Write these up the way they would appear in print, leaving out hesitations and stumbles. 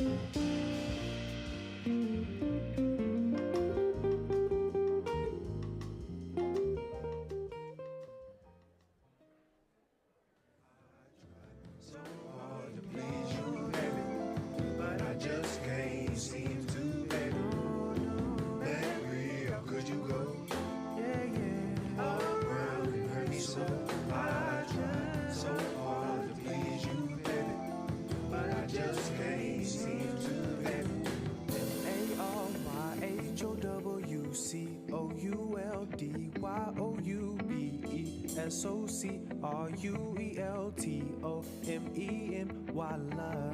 Maryholdemeny, love.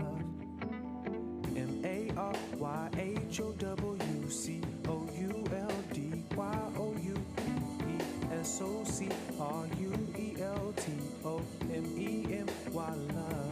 Maryholdemeny, love.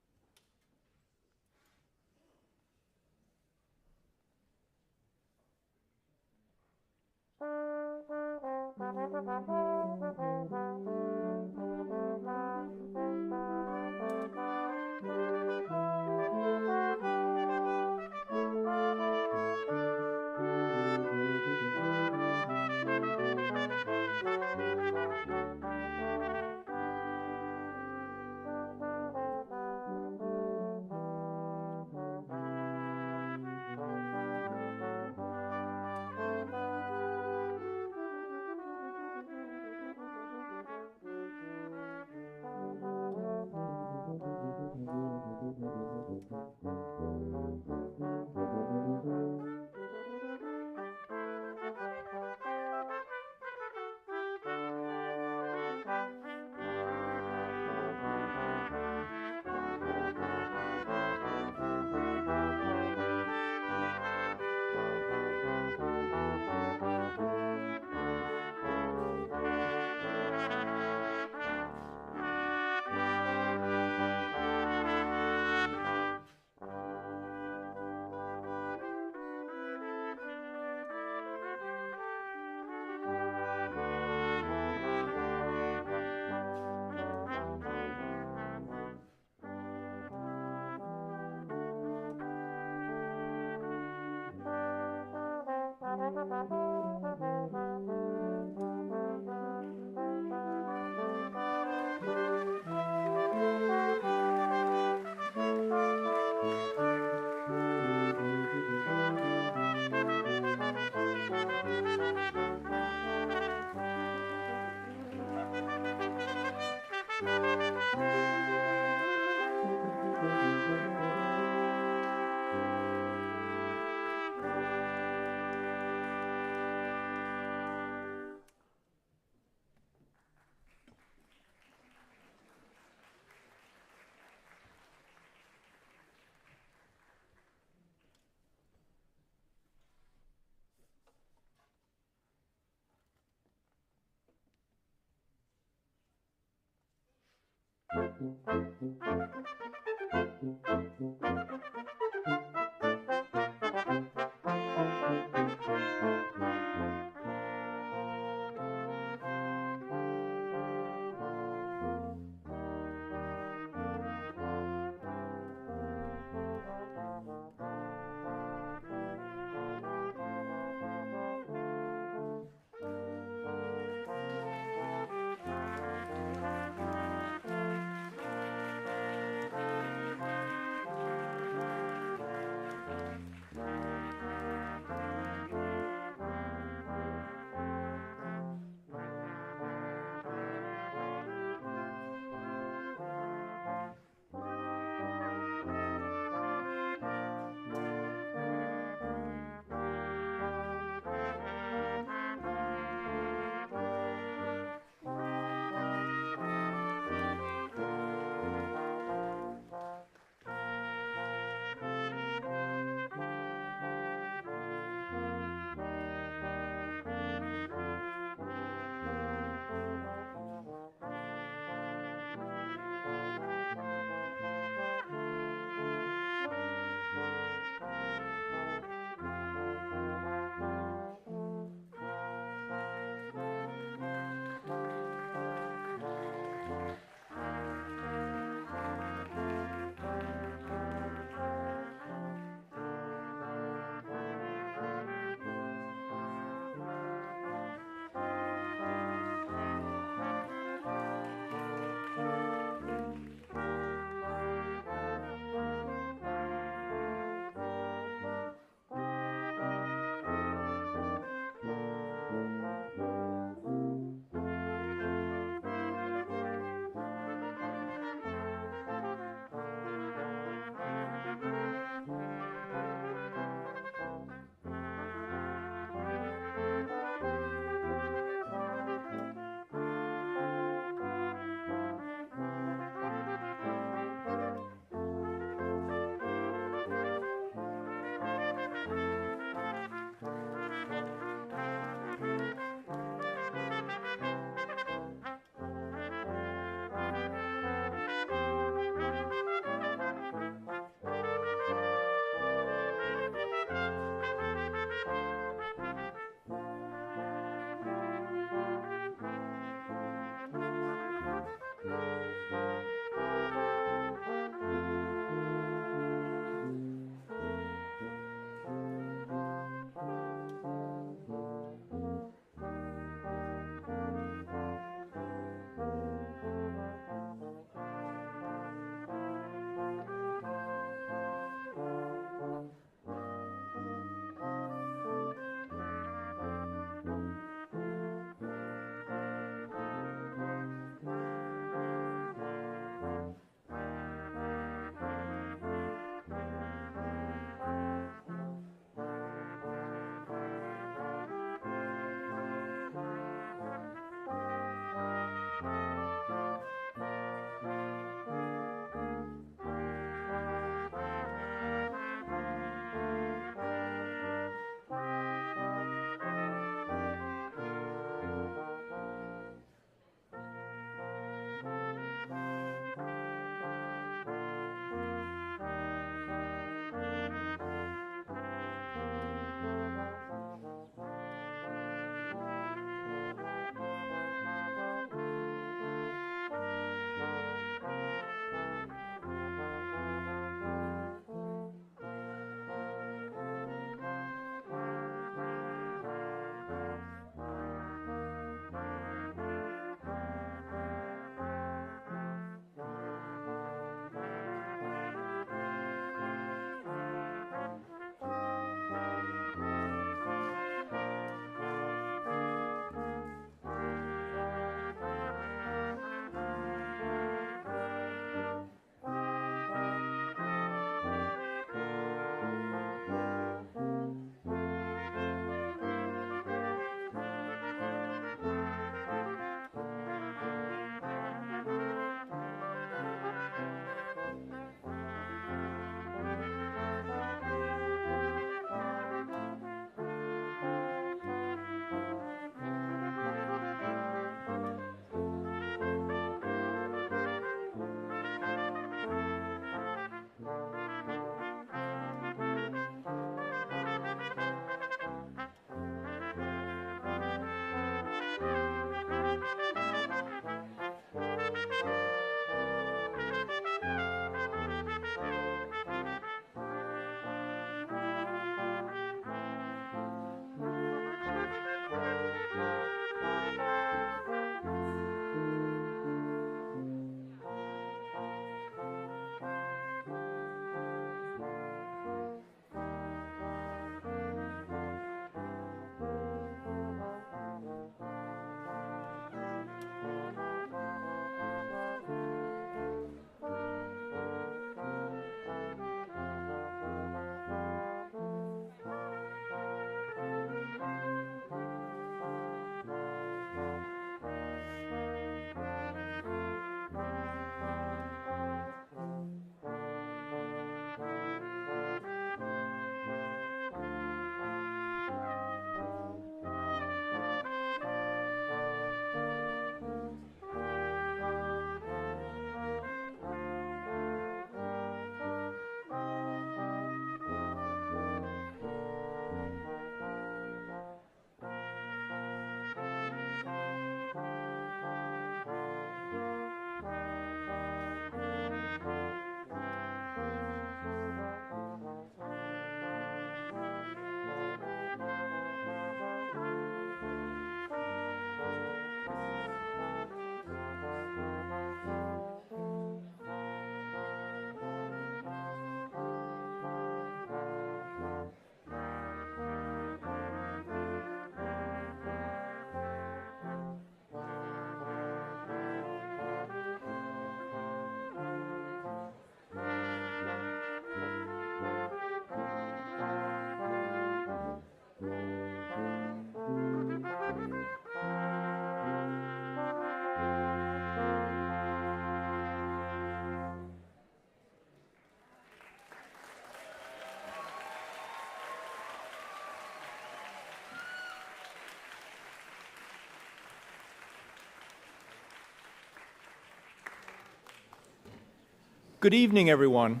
Good evening, everyone.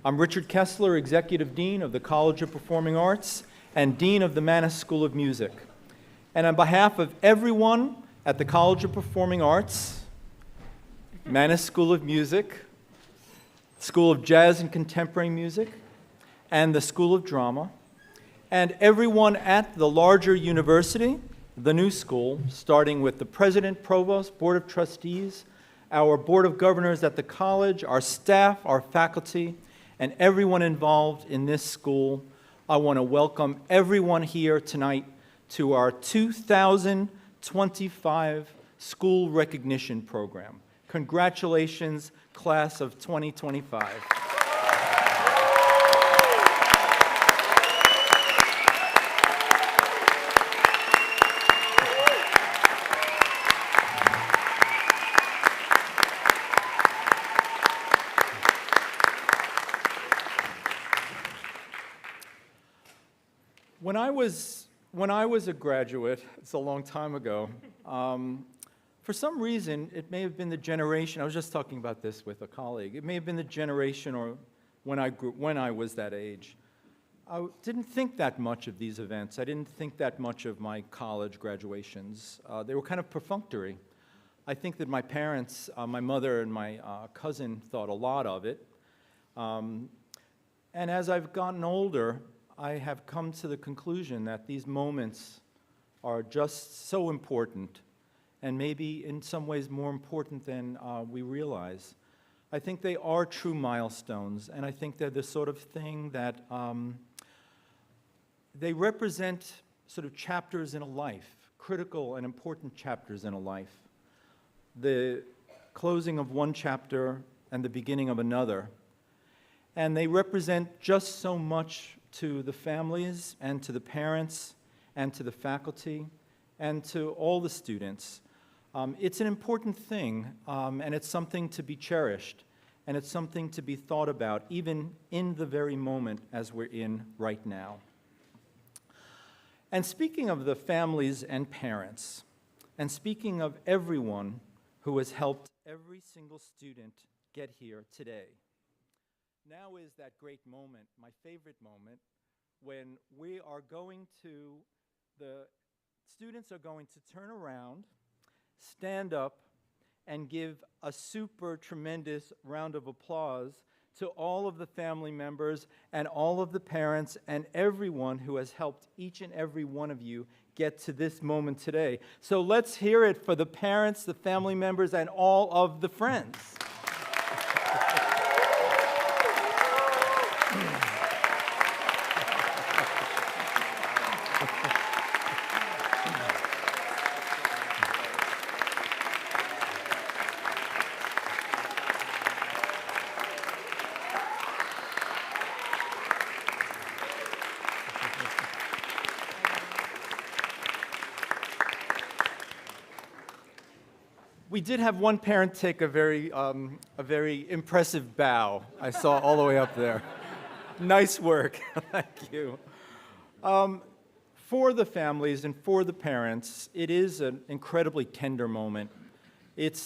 I'm Richard Kessler, Executive Dean of the College of Performing Arts and Dean of the Mannes School of Music. And on behalf of everyone at the College of Performing Arts, Mannes School of Music, School of Jazz and Contemporary Music, and the School of Drama, and everyone at the larger university, the new school, starting with the President, Provost, Board of Trustees, our Board of Governors at the college, our staff, our faculty, and everyone involved in this school, I want to welcome everyone here tonight to our 2025 School Recognition Program. Congratulations, class of 2025. When I was a graduate, it's a long time ago, for some reason, it may have been the generation, I was just talking about this with a colleague, it may have been the generation or when I was that age. I didn't think that much of these events. I didn't think that much of my college graduations. They were kind of perfunctory. I think that my parents, my mother and my cousin thought a lot of it. And as I've gotten older, I have come to the conclusion that these moments are just so important and maybe in some ways more important than we realize. I think they are true milestones, and I think they're the sort of thing that they represent sort of chapters in a life, critical and important chapters in a life. The closing of one chapter and the beginning of another. And they represent just so much to the families and to the parents and to the faculty and to all the students. It's an important thing, and it's something to be cherished, and it's something to be thought about, even in the very moment as we're in right now. And speaking of the families and parents, and speaking of everyone who has helped every single student get here today, now is that great moment, my favorite moment, when we are going to, the students are going to turn around, stand up, and give a super tremendous round of applause to all of the family members and all of the parents and everyone who has helped each and every one of you get to this moment today. So let's hear it for the parents, the family members, and all of the friends. We did have one parent take a very impressive bow. I saw all the way up there. Nice work. Thank you. For the families and for the parents, it is an incredibly tender moment. It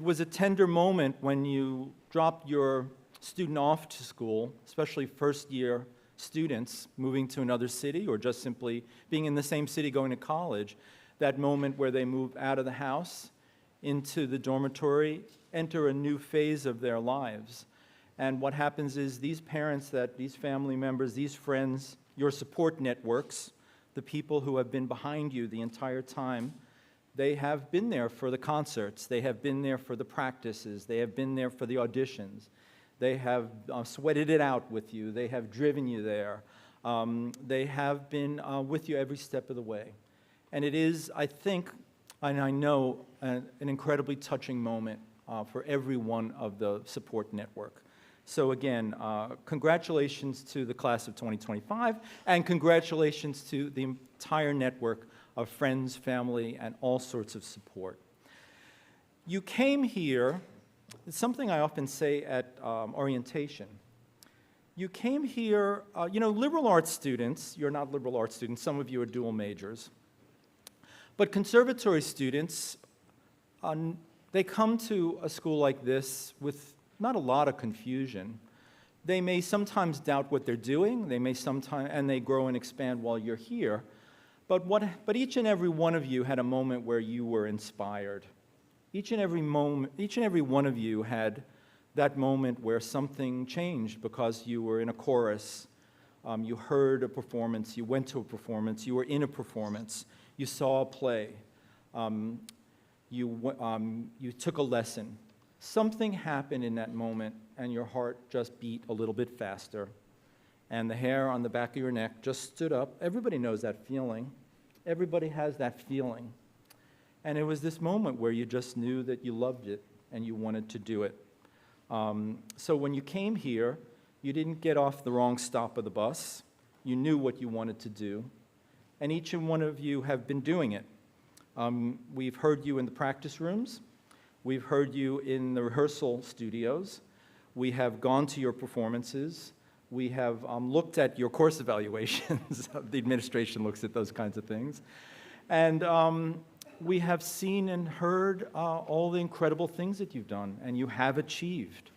was a tender moment when you dropped your student off to school, especially first-year students moving to another city or just simply being in the same city going to college, that moment where they move out of the house into the dormitory, enter a new phase of their lives. And what happens is these parents, these family members, these friends, your support networks, the people who have been behind you the entire time, they have been there for the concerts, they have been there for the practices, they have been there for the auditions, they have sweated it out with you, they have driven you there, they have been with you every step of the way. And it is, I think, and I know, an incredibly touching moment for every one of the support network. So again, congratulations to the class of 2025, and congratulations to the entire network of friends, family, and all sorts of support. You came here, it's something I often say at orientation. You came here, liberal arts students, you're not liberal arts students, some of you are dual majors, but conservatory students, they come to a school like this with not a lot of confusion. They may sometimes doubt what they're doing, they may sometimes, and they grow and expand while you're here, but each and every one of you had a moment where you were inspired. Each and every one of you had that moment where something changed because you were in a chorus, you heard a performance, you went to a performance, you were in a performance, you saw a play, you took a lesson. Something happened in that moment, and your heart just beat a little bit faster, and the hair on the back of your neck just stood up. Everybody knows that feeling. Everybody has that feeling. And it was this moment where you just knew that you loved it and you wanted to do it. So when you came here, you didn't get off the wrong stop of the bus. You knew what you wanted to do, and each and one of you have been doing it. We've heard you in the practice rooms. We've heard you in the rehearsal studios. We have gone to your performances. We have looked at your course evaluations. The administration looks at those kinds of things. And we have seen and heard all the incredible things that you've done, and you have achieved.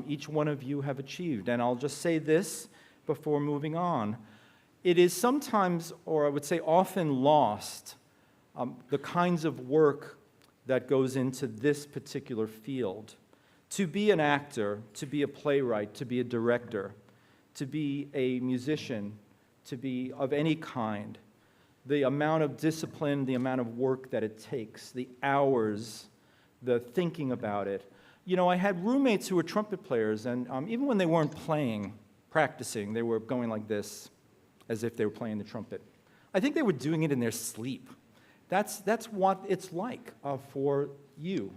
Each one of you have achieved. And I'll just say this before moving on. It is sometimes, or I would say often, lost, the kinds of work that goes into this particular field. To be an actor, to be a playwright, to be a director, to be a musician, to be of any kind, the amount of discipline, the amount of work that it takes, the hours, the thinking about it. You know, I had roommates who were trumpet players, and even when they weren't playing, practicing, they were going like this, as if they were playing the trumpet. I think they were doing it in their sleep. That's what it's like for you.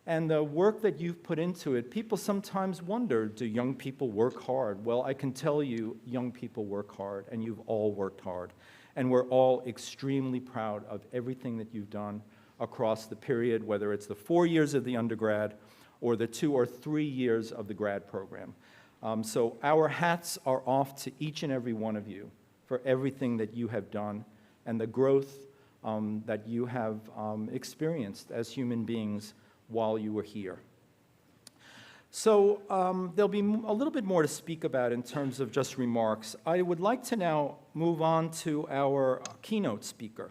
And the work that you've put into it, people sometimes wonder, do young people work hard? Well, I can tell you, young people work hard, and you've all worked hard. And we're all extremely proud of everything that you've done across the period, whether it's the 4 years of the undergrad or the 2 or 3 years of the grad program. So our hats are off to each and every one of you for everything that you have done and the growth that you have experienced as human beings while you were here. So there'll be a little bit more to speak about in terms of just remarks. I would like to now move on to our keynote speaker,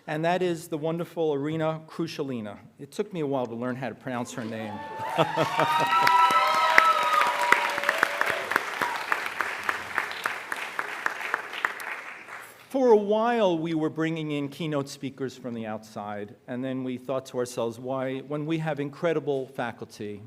and that is the wonderful Irina Krushelina. It took me a while to learn how to pronounce her name. For a while, we were bringing in keynote speakers from the outside, and then we thought to ourselves, why, when we have incredible faculty,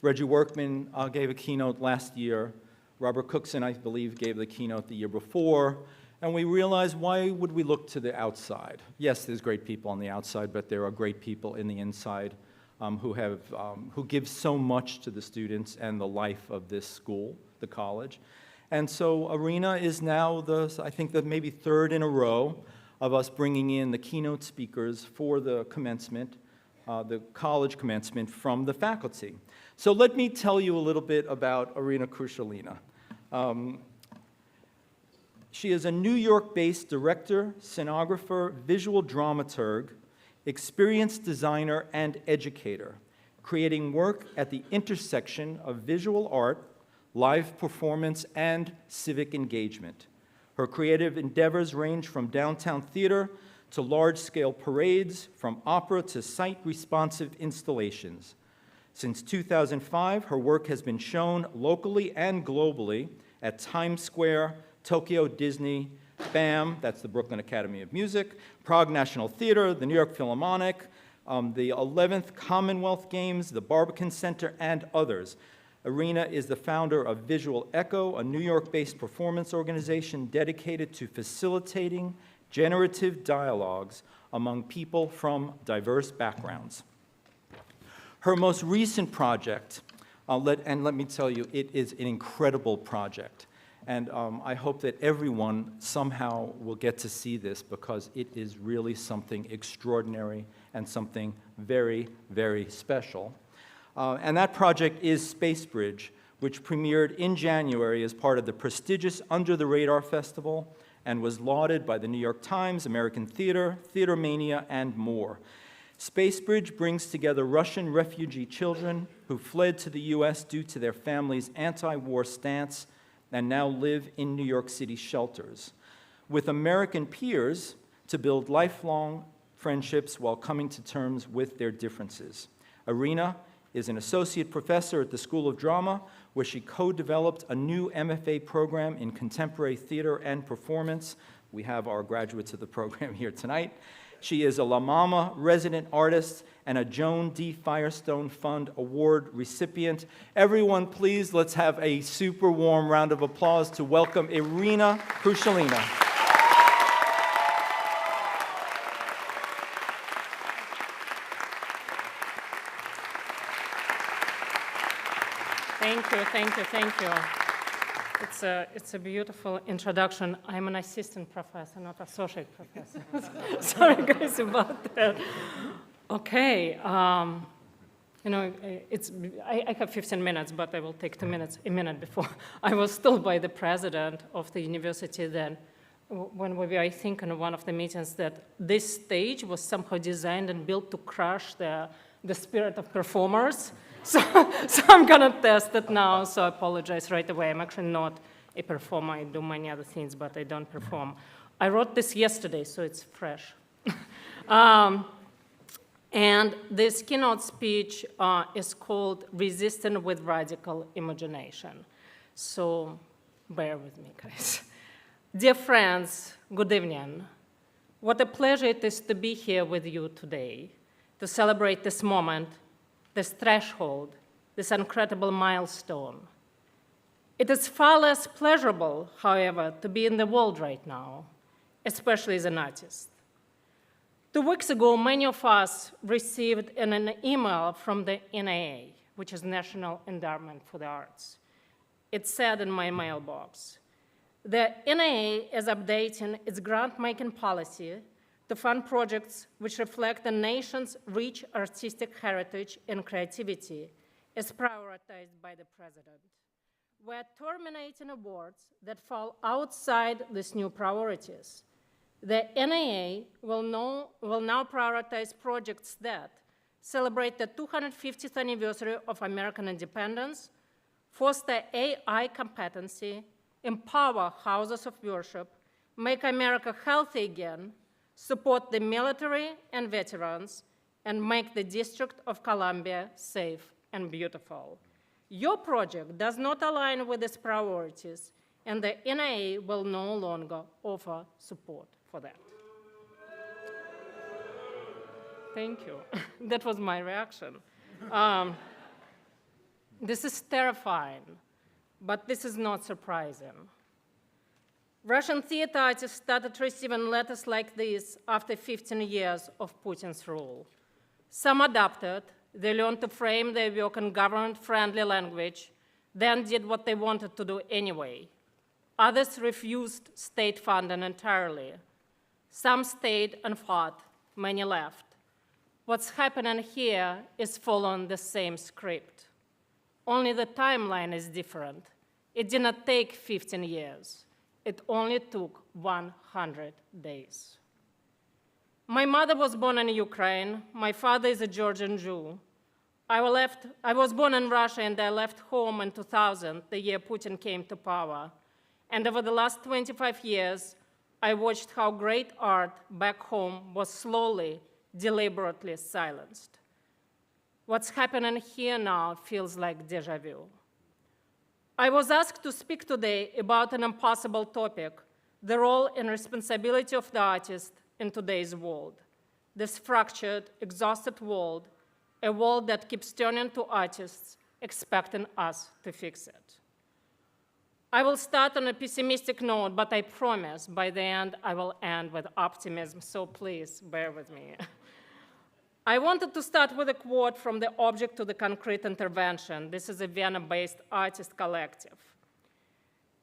Reggie Workman gave a keynote last year, Robert Cookson, I believe, gave the keynote the year before, and we realized, why would we look to the outside? Yes, there's great people on the outside, but there are great people in the inside who give so much to the students and the life of this school, the college. And so Irina is now I think the maybe third in a row of us bringing in the keynote speakers for the commencement, the college commencement from the faculty. So let me tell you a little bit about Irina Krushelina. She is a New York-based director, scenographer, visual dramaturg, experienced designer, and educator, creating work at the intersection of visual art, live performance, and civic engagement. Her creative endeavors range from downtown theater to large-scale parades, from opera to site-responsive installations. Since 2005, her work has been shown locally and globally at Times Square, Tokyo Disney, BAM, that's the Brooklyn Academy of Music, Prague National Theater, the New York Philharmonic, the 11th Commonwealth Games, the Barbican Center, and others. Irina is the founder of Visual Echo, a New York-based performance organization dedicated to facilitating generative dialogues among people from diverse backgrounds. Her most recent project, let me tell you, it is an incredible project. And I hope that everyone somehow will get to see this, because it is really something extraordinary and something very, very special. And that project is Space Bridge, which premiered in January as part of the prestigious Under the Radar Festival and was lauded by the New York Times, American Theater, Theater Mania, and more. Spacebridge brings together Russian refugee children who fled to the U.S. due to their families' anti-war stance and now live in New York City shelters, with American peers to build lifelong friendships while coming to terms with their differences. Irina is an associate professor at the School of Drama, where she co-developed a new MFA program in contemporary theater and performance. We have our graduates of the program here tonight. She is a La Mama resident artist and a Joan D. Firestone Fund Award recipient. Everyone, please, let's have a super warm round of applause to welcome Irina Krushelina. Thank you. It's a beautiful introduction. I'm an assistant professor, not associate professor. Sorry, guys, about that. Okay, I have 15 minutes, but I will take 2 minutes, a minute before. I was told by the president of the university then, when we were, I think, in one of the meetings, that this stage was somehow designed and built to crush the spirit of performers. So I'm gonna test it now, so I apologize right away. I'm actually not a performer. I do many other things, but I don't perform. I wrote this yesterday, so it's fresh. And this keynote speech is called Resisting with Radical Imagination. So bear with me, guys. Dear friends, good evening. What a pleasure it is to be here with you today, to celebrate this moment, this threshold, this incredible milestone. It is far less pleasurable, however, to be in the world right now, especially as an artist. 2 weeks ago, many of us received an email from the NIA, which is National Endowment for the Arts. It said in my mailbox, the NIA is updating its grant-making policy to fund projects which reflect the nation's rich artistic heritage and creativity as prioritized by the president. We're terminating awards that fall outside these new priorities. The NIA will now prioritize projects that celebrate the 250th anniversary of American independence, foster AI competency, empower houses of worship, make America healthy again, support the military and veterans, and make the District of Columbia safe and beautiful. Your project does not align with these priorities, and the NIA will no longer offer support for that. Thank you. That was my reaction. This is terrifying, but this is not surprising. Russian theater artists started receiving letters like this after 15 years of Putin's rule. Some adapted, they learned to frame their work in government-friendly language, then did what they wanted to do anyway. Others refused state funding entirely. Some stayed and fought, many left. What's happening here is following the same script. Only the timeline is different. It did not take 15 years. It only took 100 days. My mother was born in Ukraine. My father is a Georgian Jew. I was born in Russia, and I left home in 2000, the year Putin came to power. And over the last 25 years, I watched how great art back home was slowly, deliberately silenced. What's happening here now feels like déjà vu. I was asked to speak today about an impossible topic, the role and responsibility of the artist in today's world, this fractured, exhausted world, a world that keeps turning to artists, expecting us to fix it. I will start on a pessimistic note, but I promise by the end I will end with optimism, so please bear with me. I wanted to start with a quote from the Object to the Concrete Intervention. This is a Vienna-based artist collective.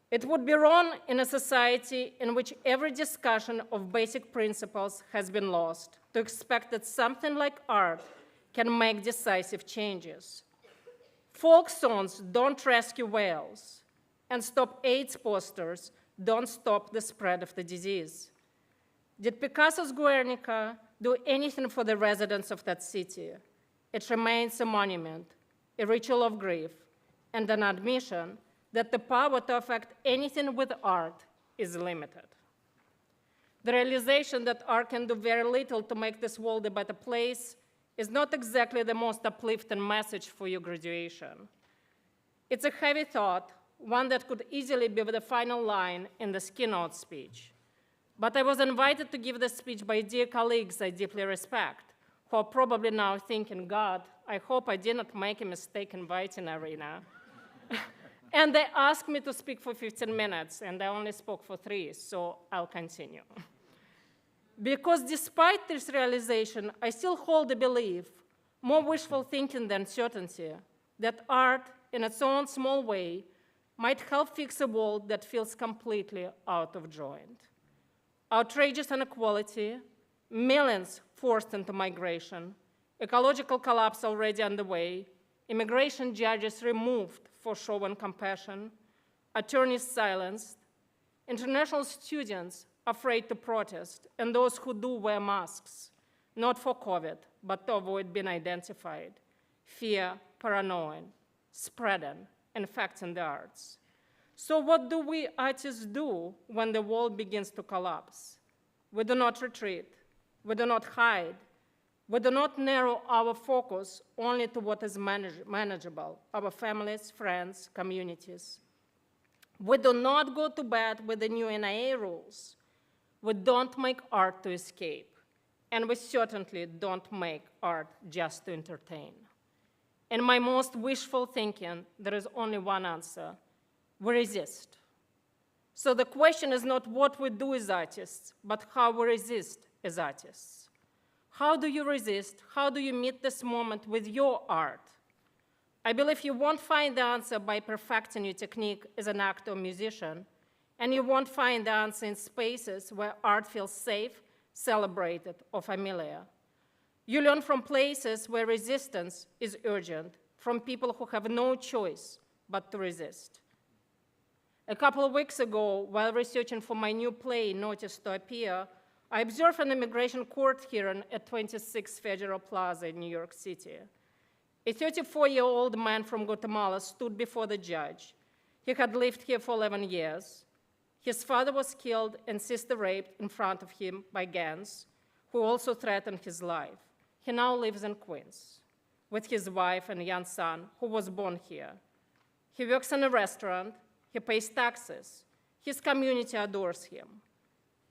It would be wrong in a society in which every discussion of basic principles has been lost to expect that something like art can make decisive changes. Folk songs don't rescue whales, and Stop AIDS posters don't stop the spread of the disease. Did Picasso's Guernica do anything for the residents of that city. It remains a monument, a ritual of grief, and an admission that the power to affect anything with art is limited. The realization that art can do very little to make this world a better place is not exactly the most uplifting message for your graduation. It's a heavy thought, one that could easily be the final line in the keynote speech. But I was invited to give this speech by dear colleagues I deeply respect, who are probably now thinking, God, I hope I did not make a mistake inviting Irina. And they asked me to speak for 15 minutes, and I only spoke for 3, so I'll continue. Because despite this realization, I still hold a belief, more wishful thinking than certainty, that art, in its own small way, might help fix a world that feels completely out of joint. Outrageous inequality, millions forced into migration, ecological collapse already underway, immigration judges removed for showing compassion, attorneys silenced, international students afraid to protest, and those who do wear masks, not for COVID, but to avoid being identified, fear, paranoia, spreading, infecting the arts. So what do we artists do when the world begins to collapse? We do not retreat. We do not hide. We do not narrow our focus only to what is manageable, our families, friends, communities. We do not go to bed with the new NIA rules. We don't make art to escape. And we certainly don't make art just to entertain. In my most wishful thinking, there is only one answer. We resist. So the question is not what we do as artists, but how we resist as artists. How do you resist? How do you meet this moment with your art? I believe you won't find the answer by perfecting your technique as an actor or musician, and you won't find the answer in spaces where art feels safe, celebrated, or familiar. You learn from places where resistance is urgent, from people who have no choice but to resist. A couple of weeks ago, while researching for my new play, Notice to Appear, I observed an immigration court hearing at 26 Federal Plaza in New York City. A 34-year-old man from Guatemala stood before the judge. He had lived here for 11 years. His father was killed and sister raped in front of him by gangs, who also threatened his life. He now lives in Queens with his wife and young son, who was born here. He works in a restaurant. He pays taxes. His community adores him.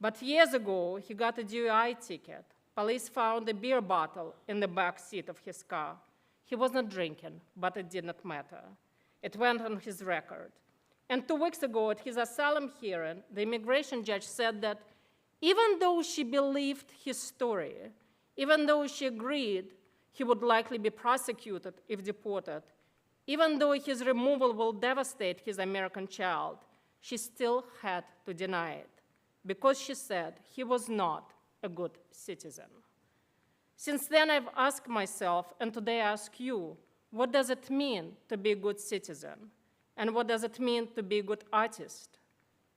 But years ago, he got a DUI ticket. Police found a beer bottle in the back seat of his car. He was not drinking, but it did not matter. It went on his record. And 2 weeks ago, at his asylum hearing, the immigration judge said that even though she believed his story, even though she agreed he would likely be prosecuted if deported, even though his removal will devastate his American child, she still had to deny it, because she said he was not a good citizen. Since then, I've asked myself, and today I ask you, what does it mean to be a good citizen? And what does it mean to be a good artist?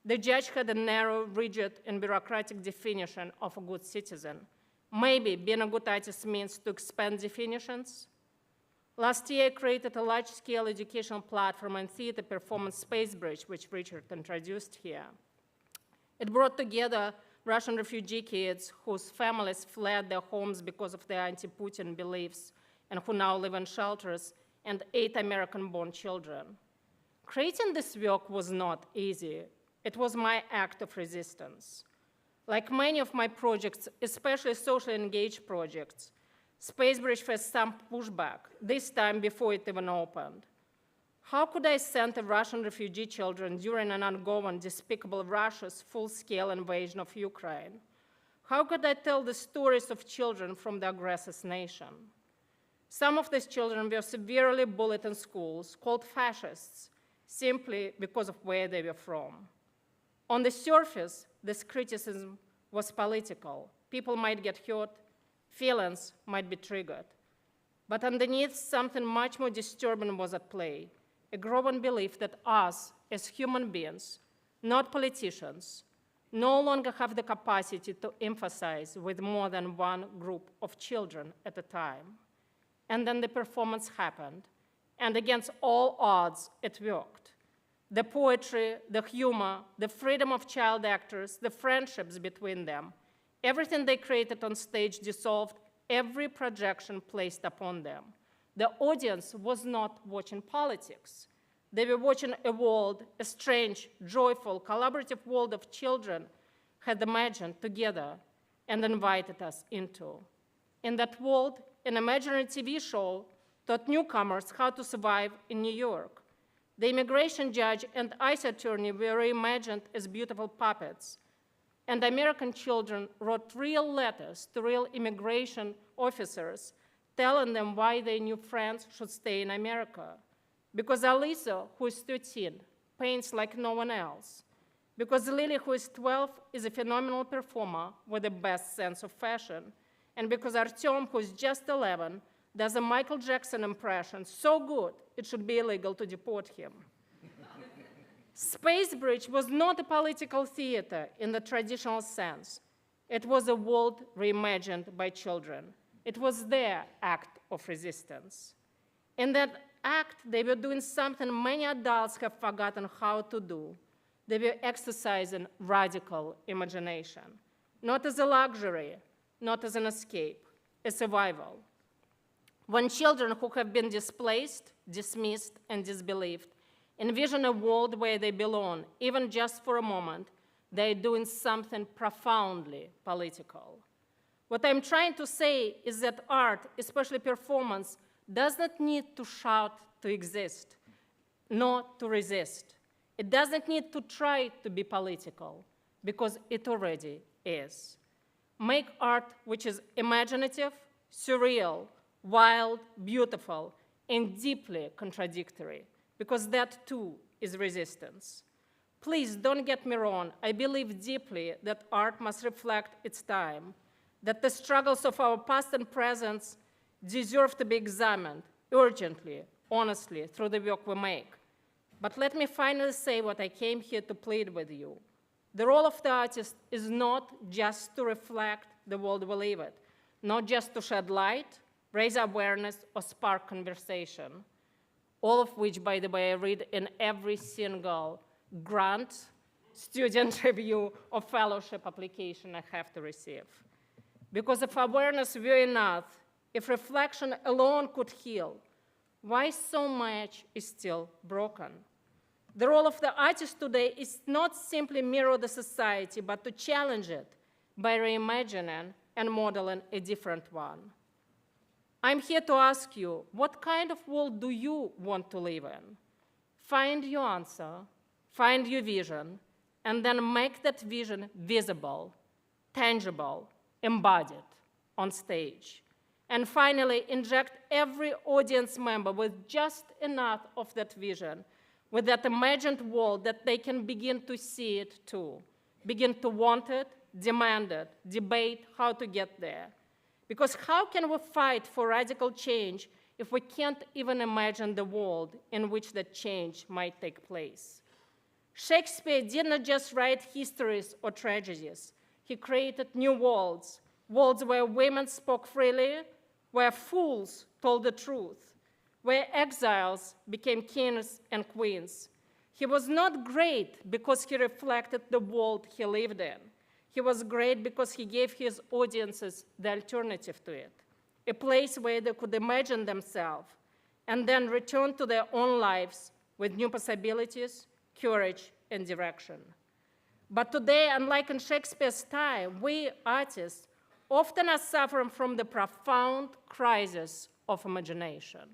The judge had a narrow, rigid, and bureaucratic definition of a good citizen. Maybe being a good artist means to expand definitions. Last year, I created a large-scale educational platform and theater performance, Spacebridge, which Richard introduced here. It brought together Russian refugee kids whose families fled their homes because of their anti-Putin beliefs and who now live in shelters, and 8 American-born children. Creating this work was not easy. It was my act of resistance. Like many of my projects, especially socially engaged projects, Spacebridge faced some pushback, this time before it even opened. How could I center Russian refugee children during an ongoing, despicable Russia's full-scale invasion of Ukraine? How could I tell the stories of children from the aggressor's nation? Some of these children were severely bullied in schools, called fascists, simply because of where they were from. On the surface, this criticism was political. People might get hurt, feelings might be triggered. But underneath, something much more disturbing was at play, a growing belief that us, as human beings, not politicians, no longer have the capacity to emphasize with more than one group of children at a time. And then the performance happened, and against all odds, it worked. The poetry, the humor, the freedom of child actors, the friendships between them, everything they created on stage dissolved every projection placed upon them. The audience was not watching politics. They were watching a world, a strange, joyful, collaborative world of children had imagined together and invited us into. In that world, an imaginary TV show taught newcomers how to survive in New York. The immigration judge and ICE attorney were reimagined as beautiful puppets, and American children wrote real letters to real immigration officers telling them why their new friends should stay in America. Because Alyssa, who is 13, paints like no one else. Because Lily, who is 12, is a phenomenal performer with the best sense of fashion. And because Artyom, who is just 11, does a Michael Jackson impression so good it should be illegal to deport him. Space Bridge was not a political theater in the traditional sense. It was a world reimagined by children. It was their act of resistance. In that act, they were doing something many adults have forgotten how to do. They were exercising radical imagination, not as a luxury, not as an escape, a survival. When children who have been displaced, dismissed, and disbelieved envision a world where they belong, even just for a moment, they're doing something profoundly political. What I'm trying to say is that art, especially performance, does not need to shout to exist, nor to resist. It doesn't need to try to be political, because it already is. Make art which is imaginative, surreal, wild, beautiful, and deeply contradictory, because that too is resistance. Please don't get me wrong. I believe deeply that art must reflect its time, that the struggles of our past and present deserve to be examined urgently, honestly, through the work we make. But let me finally say what I came here to plead with you. The role of the artist is not just to reflect the world we live in, not just to shed light, raise awareness, or spark conversation, all of which, by the way, I read in every single grant, student review, or fellowship application I have to receive. Because if awareness were enough, if reflection alone could heal, why so much is still broken? The role of the artist today is not simply mirror the society, but to challenge it by reimagining and modeling a different one. I'm here to ask you, what kind of world do you want to live in? Find your answer, find your vision, and then make that vision visible, tangible, embodied on stage. And finally, inject every audience member with just enough of that vision, with that imagined world that they can begin to see it too, begin to want it, demand it, debate how to get there. Because how can we fight for radical change if we can't even imagine the world in which that change might take place? Shakespeare did not just write histories or tragedies. He created new worlds, worlds where women spoke freely, where fools told the truth, where exiles became kings and queens. He was not great because he reflected the world he lived in. He was great because he gave his audiences the alternative to it, a place where they could imagine themselves and then return to their own lives with new possibilities, courage, and direction. But today, unlike in Shakespeare's time, we artists often are suffering from the profound crisis of imagination.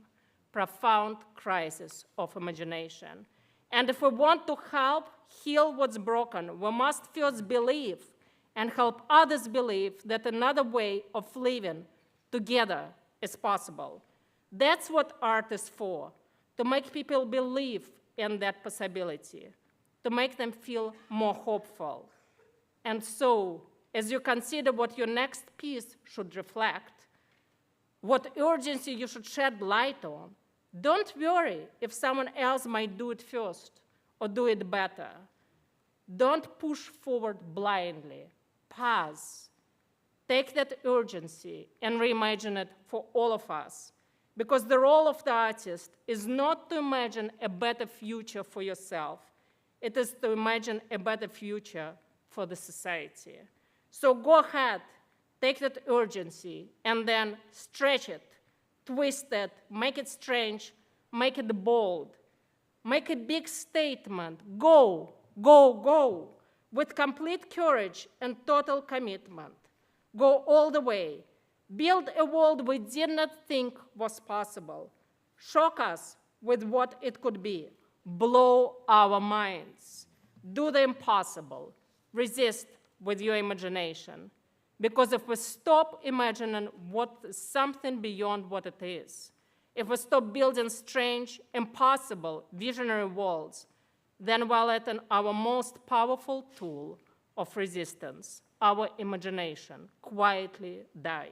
Profound crisis of imagination. And if we want to help heal what's broken, we must first believe and help others believe that another way of living together is possible. That's what art is for, to make people believe in that possibility, to make them feel more hopeful. And so, as you consider what your next piece should reflect, what urgency you should shed light on, don't worry if someone else might do it first or do it better. Don't push forward blindly. Pause. Take that urgency and reimagine it for all of us. Because the role of the artist is not to imagine a better future for yourself. It is to imagine a better future for the society. So go ahead, take that urgency, and then stretch it, twist it, make it strange, make it bold, make a big statement. Go, go, go, with complete courage and total commitment. Go all the way. Build a world we did not think was possible. Shock us with what it could be. Blow our minds. Do the impossible. Resist with your imagination. Because if we stop imagining something beyond what it is, if we stop building strange, impossible, visionary worlds, then we're letting our most powerful tool of resistance, our imagination, quietly die.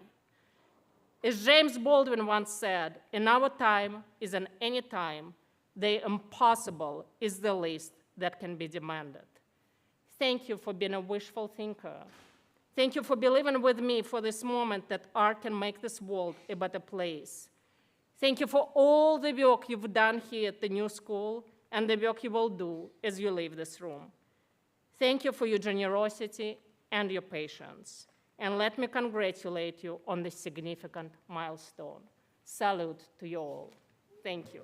As James Baldwin once said, in our time is in any time, the impossible is the least that can be demanded. Thank you for being a wishful thinker. Thank you for believing with me for this moment that art can make this world a better place. Thank you for all the work you've done here at the new school and the work you will do as you leave this room. Thank you for your generosity and your patience. And let me congratulate you on this significant milestone. Salute to you all. Thank you.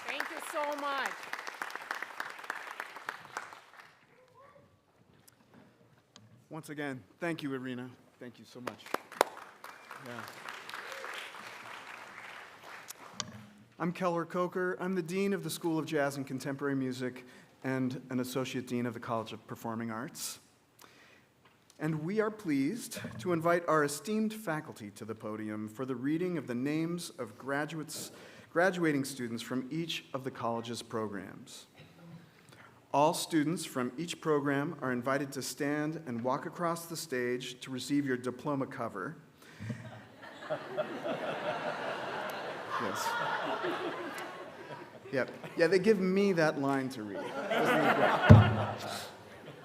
Thank you so much. Once again, thank you, Irina. Thank you so much. Yeah. I'm Keller Coker. I'm the Dean of the School of Jazz and Contemporary Music and an Associate Dean of the College of Performing Arts. And we are pleased to invite our esteemed faculty to the podium for the reading of the names of graduating students from each of the college's programs. All students from each program are invited to stand and walk across the stage to receive your diploma cover. Yes. Yep. Yeah, they give me that line to read.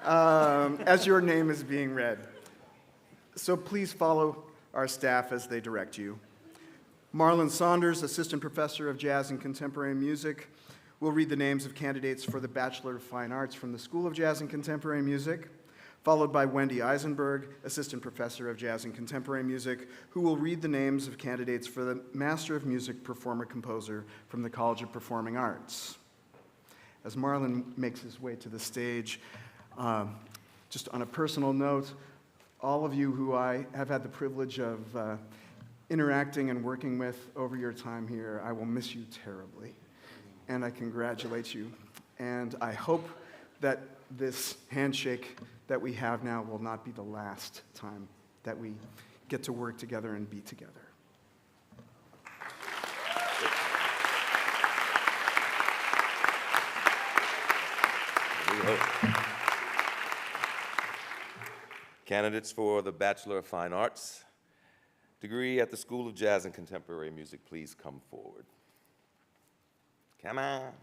As your name is being read. So please follow our staff as they direct you. Marlon Saunders, Assistant Professor of Jazz and Contemporary Music, will read the names of candidates for the Bachelor of Fine Arts from the School of Jazz and Contemporary Music, followed by Wendy Eisenberg, Assistant Professor of Jazz and Contemporary Music, who will read the names of candidates for the Master of Music Performer-Composer from the College of Performing Arts. As Marlon makes his way to the stage, just on a personal note, all of you who I have had the privilege of interacting and working with over your time here, I will miss you terribly. And I congratulate you. And I hope that this handshake that we have now will not be the last time that we get to work together and be together. Candidates for the Bachelor of Fine Arts degree at the School of Jazz and Contemporary Music, please come forward. Come on.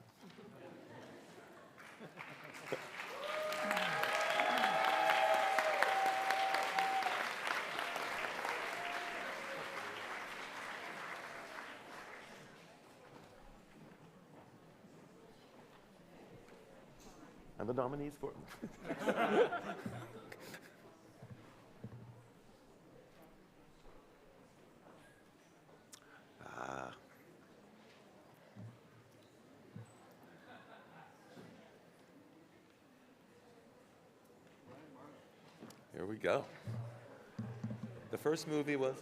And the nominees for Here we go. The first movie was...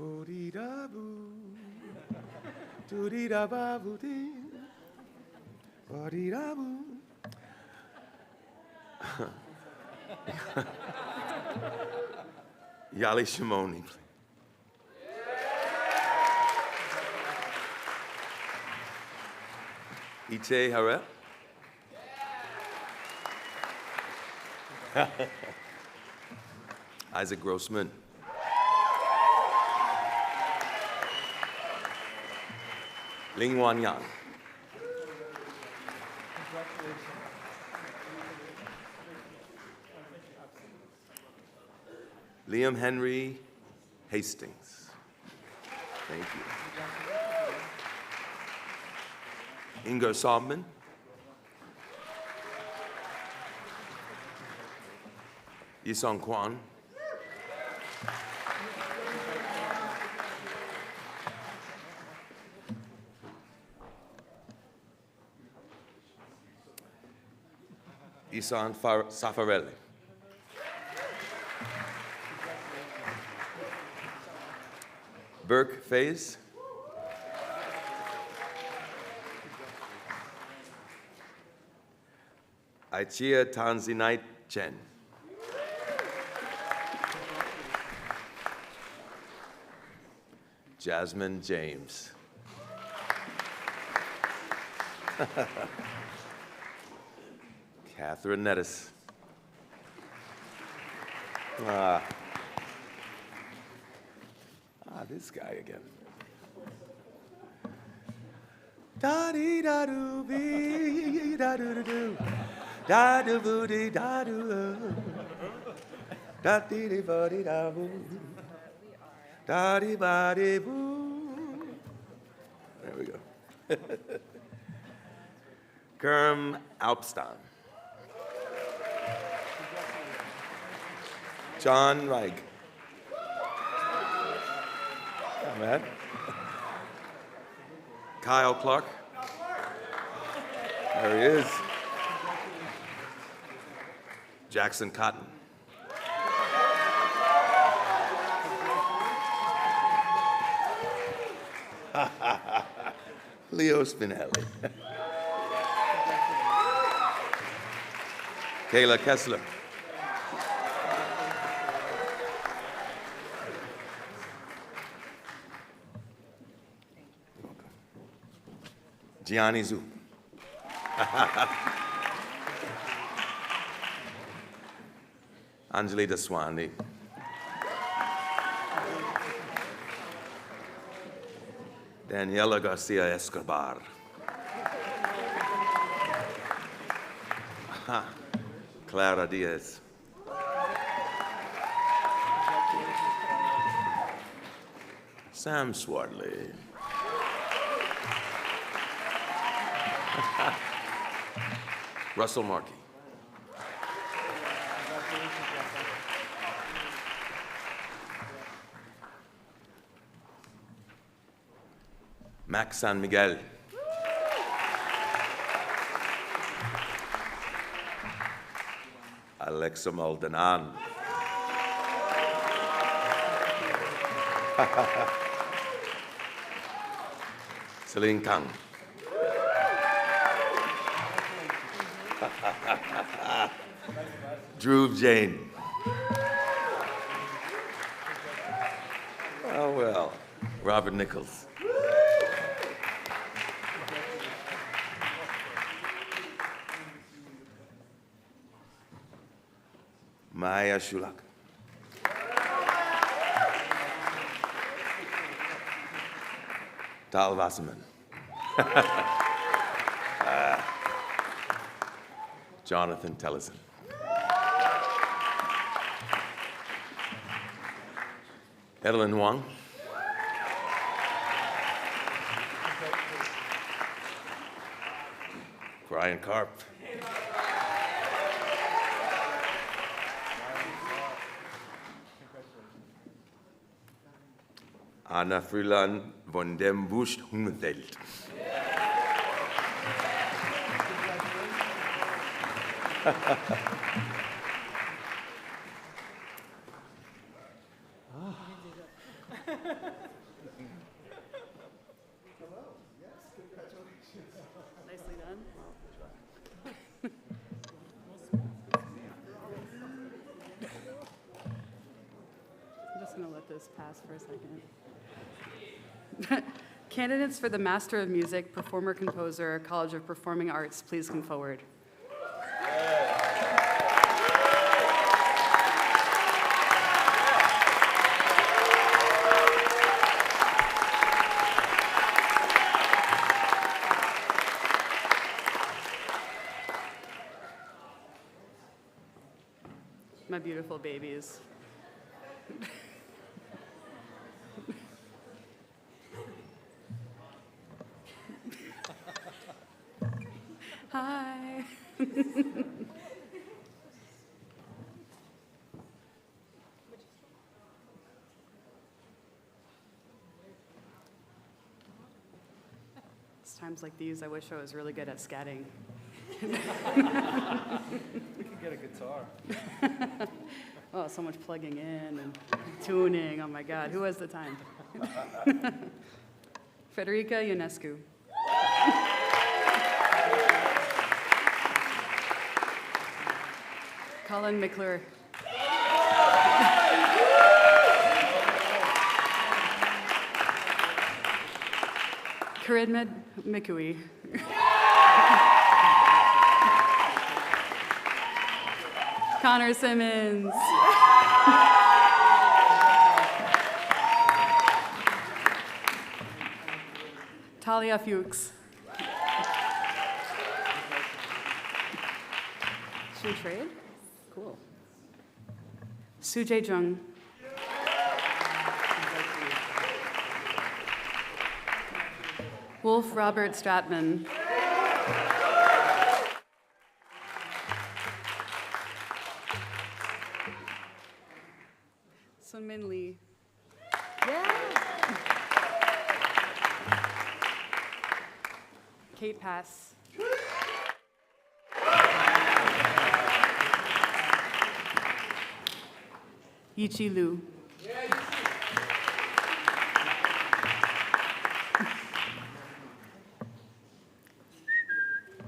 Boo-dee-da-boo. Doo-dee-da-ba-boo-dee. Ba-dee-da-boo. Yali Shimoni, please. Iche Harel. Isaac Grossman. Ling Wan Yang. Liam Henry Hastings. Thank you. Ingo Sobman. Yisong Kwan. Isan Safarelli. Burke Faze. Aichia Tanzinite Chen. Jasmine James. Catherine Nettis. This guy again. Da dee da doo bee da doo doo doo da doo boo dee da doo da dee dee ba dee da boo da dee ba dee boo. There we go. Kerm Alpston. John Reich. Yeah, man. Kyle Clark. There he is. Jackson Cotton. Leo Spinelli. Kayla Kessler. Gianni Zhu. Anjali Daswani. Daniela Garcia Escobar. Clara Diaz. Sam Swartley. Russell Markey. Max San Miguel. Alexa Maldanan. Celine Kang. Drew Jane. Oh, well. Robert Nichols. Maya Shulak. Tal Wasserman. Jonathan Tellison. Evelyn Wang. Brian Karp. Anna Frühland von dem Busch Humfeld. pass for a second. Candidates for the Master of Music, Performer Composer, College of Performing Arts, please come forward. My beautiful babies. Hi. It's times like these I wish I was really good at scatting. You can get a guitar. Oh, so much plugging in and tuning. Oh my God, who has the time? Federica Ionescu. Colin McClure. Caridmed Mikui. Connor Simmons. Talia Fuchs. Should we trade? Cool. Sujay Jung. Wolf Robert Stratman. Sunmin Lee. Kate Pass. Yichi Liu.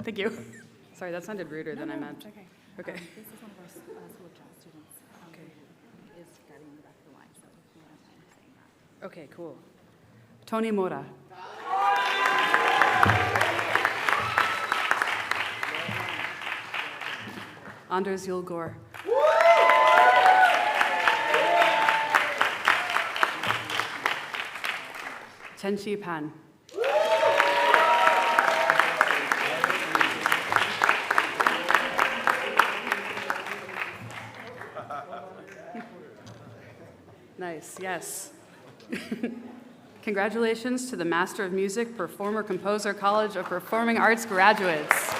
Thank you. Sorry, that sounded ruder than I meant. Okay. Okay. This is one of our school of jazz students who is starting in the back of the line, so if you don't mind saying that. Okay, cool. Tony Mora. Anders Yulgor. Chen Shi Pan. Nice, yes. Congratulations to the Master of Music, Performer Composer, College of Performing Arts graduates.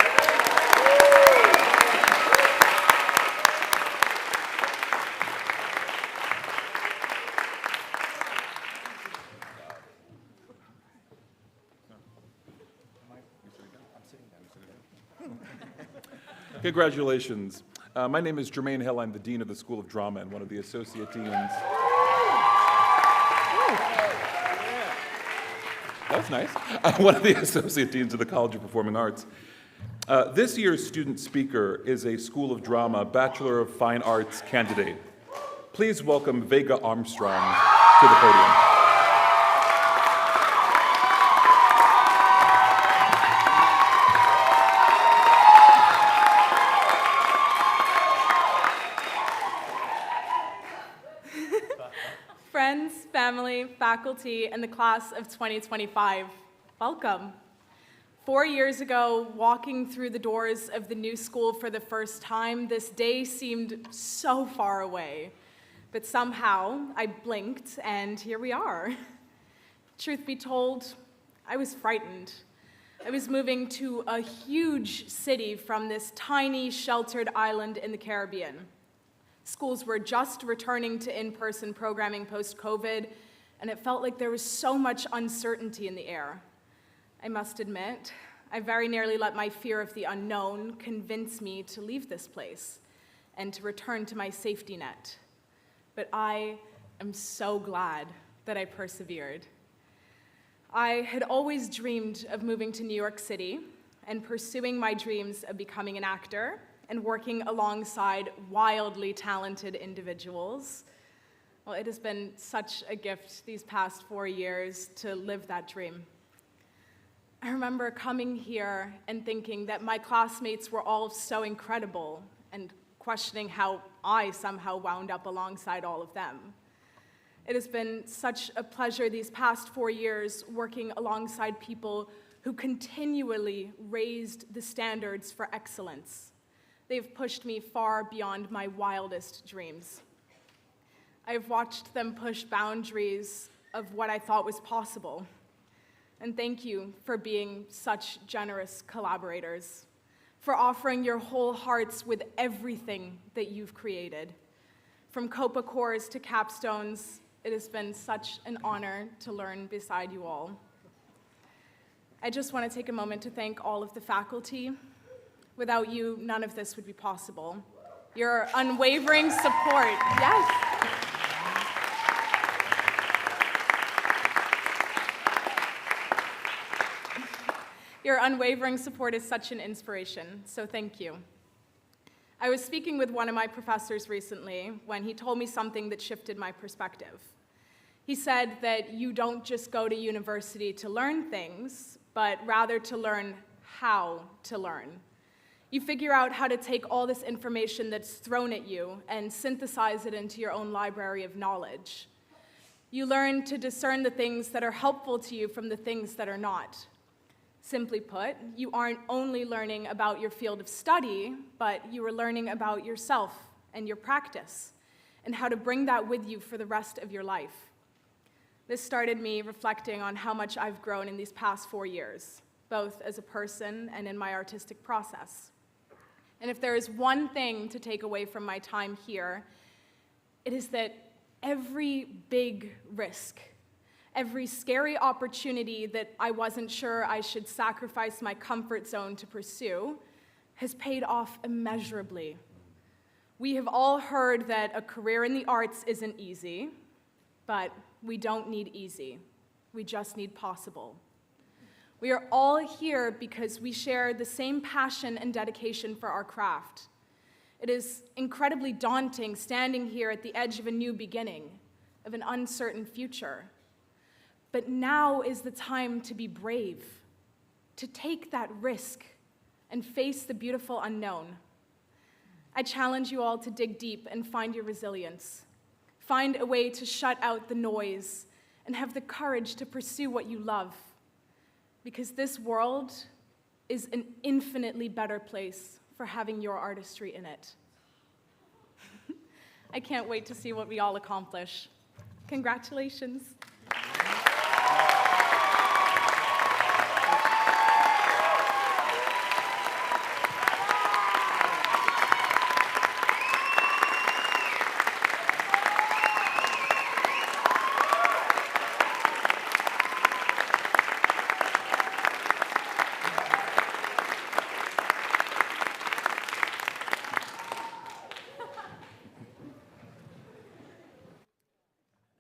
Congratulations. My name is Jermaine Hill. I'm the Dean of the School of Drama and one of the Associate Deans. That was nice. One of the Associate Deans of the College of Performing Arts. This year's student speaker is a School of Drama Bachelor of Fine Arts candidate. Please welcome Vega Armstrong to the podium. Friends, family, faculty, and the class of 2025, welcome. 4 years ago, walking through the doors of the new school for the first time, this day seemed so far away. But somehow, I blinked, and here we are. Truth be told, I was frightened. I was moving to a huge city from this tiny, sheltered island in the Caribbean. Schools were just returning to in-person programming post-COVID, and it felt like there was so much uncertainty in the air. I must admit, I very nearly let my fear of the unknown convince me to leave this place and to return to my safety net. But I am so glad that I persevered. I had always dreamed of moving to New York City and pursuing my dreams of becoming an actor and working alongside wildly talented individuals. Well, it has been such a gift these past 4 years to live that dream. I remember coming here and thinking that my classmates were all so incredible and questioning how I somehow wound up alongside all of them. It has been such a pleasure these past 4 years working alongside people who continually raised the standards for excellence. They've pushed me far beyond my wildest dreams. I've watched them push boundaries of what I thought was possible. And thank you for being such generous collaborators, for offering your whole hearts with everything that you've created. From Copa Cores to capstones, it has been such an honor to learn beside you all. I just want to take a moment to thank all of the faculty. Without you, none of this would be possible. Your unwavering support, yes. Your unwavering support is such an inspiration, so thank you. I was speaking with one of my professors recently when he told me something that shifted my perspective. He said that you don't just go to university to learn things, but rather to learn how to learn. You figure out how to take all this information that's thrown at you and synthesize it into your own library of knowledge. You learn to discern the things that are helpful to you from the things that are not. Simply put, you aren't only learning about your field of study, but you are learning about yourself and your practice, and how to bring that with you for the rest of your life. This started me reflecting on how much I've grown in these past 4 years, both as a person and in my artistic process. And if there is one thing to take away from my time here, it is that every big risk, every scary opportunity that I wasn't sure I should sacrifice my comfort zone to pursue has paid off immeasurably. We have all heard that a career in the arts isn't easy, but we don't need easy. We just need possible. We are all here because we share the same passion and dedication for our craft. It is incredibly daunting standing here at the edge of a new beginning, of an uncertain future. But now is the time to be brave, to take that risk and face the beautiful unknown. I challenge you all to dig deep and find your resilience. Find a way to shut out the noise and have the courage to pursue what you love. Because this world is an infinitely better place for having your artistry in it. I can't wait to see what we all accomplish. Congratulations.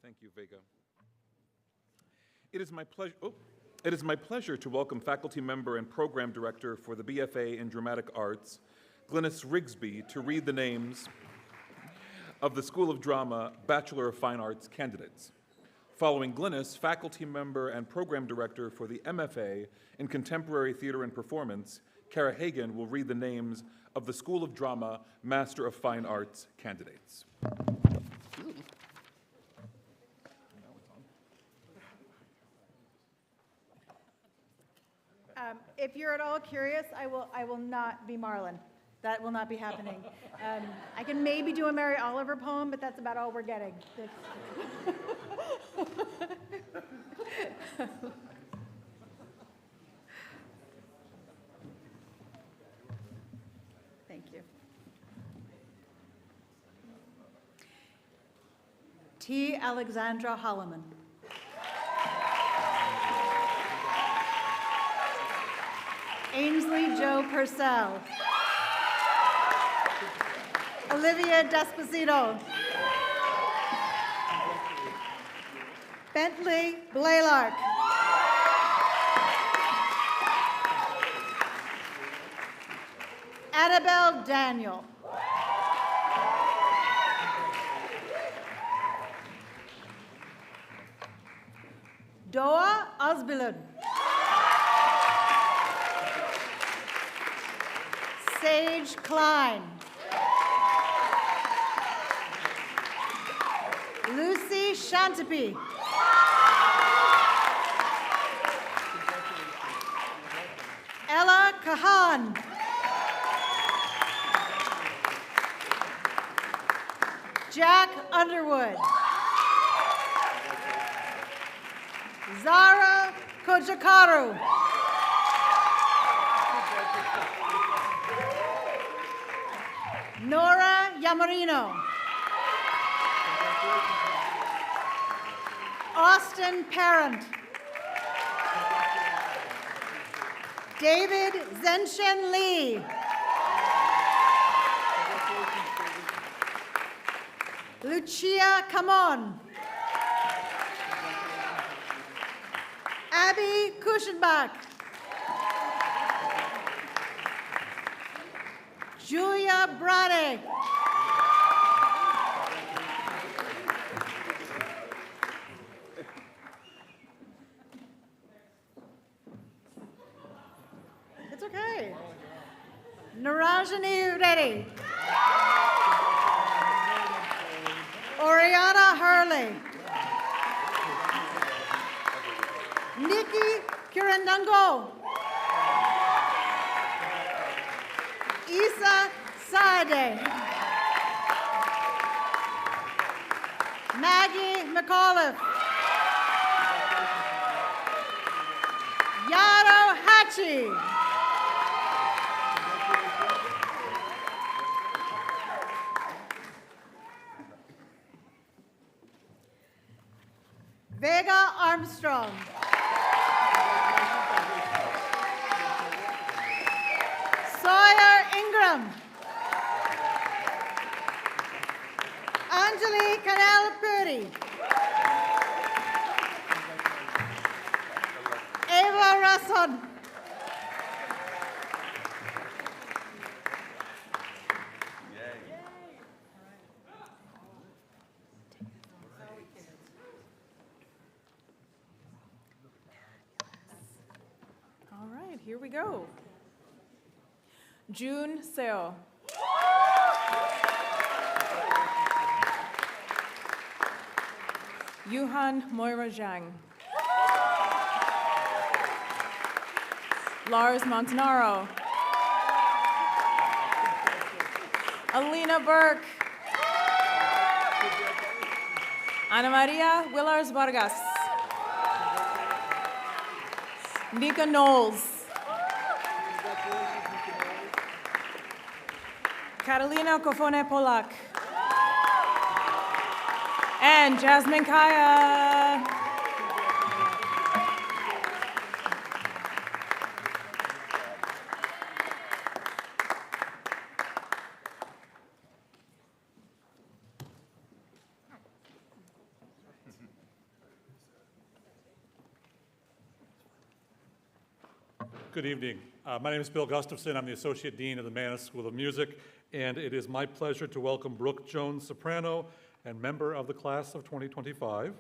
Thank you, Vega. It is my pleasure to welcome faculty member and program director for the BFA in Dramatic Arts, Glynis Rigsby, to read the names of the School of Drama Bachelor of Fine Arts candidates. Following Glynis, faculty member and program director for the MFA in Contemporary Theater and Performance, Kara Hagan, will read the names of the School of Drama Master of Fine Arts candidates. If you're at all curious, I will not be Marlon. That will not be happening. I can maybe do a Mary Oliver poem, but that's about all we're getting. Thank you. T. Alexandra Holloman. Ainsley Joe Purcell. Olivia Desposito. Bentley Blaylark. Annabelle Daniel. Doa Osbilun. Sage Klein. Lucy Shantapi. Ella Kahan. Jack Underwood. Zara Kojakaru. Nora Yamarino. Austin Parent. David Zenshen Lee. Lucia Camon. Abby Kuschenbach. Julia Brade. It's okay. Narajani Reddy. Oriana Hurley. Nikki Kirandungo. Isa Sade. Maggie McAuliffe. Yado Hachi. Vega Armstrong. Sawyer Ingram. Anjali Kanalapuri. Ava Rasson. All right, here we go. June Seo. Yuhan Moira Zhang. Lars Montanaro. Alina Burke. Ana Maria Willars Vargas. Nika Knowles. Catalina Kofone Polak. And Jasmine Kaya. Good evening. My name is Bill Gustafson. I'm the Associate Dean of the Mannes School of Music, and it is my pleasure to welcome Brooke Jones, soprano and member of the class of 2025,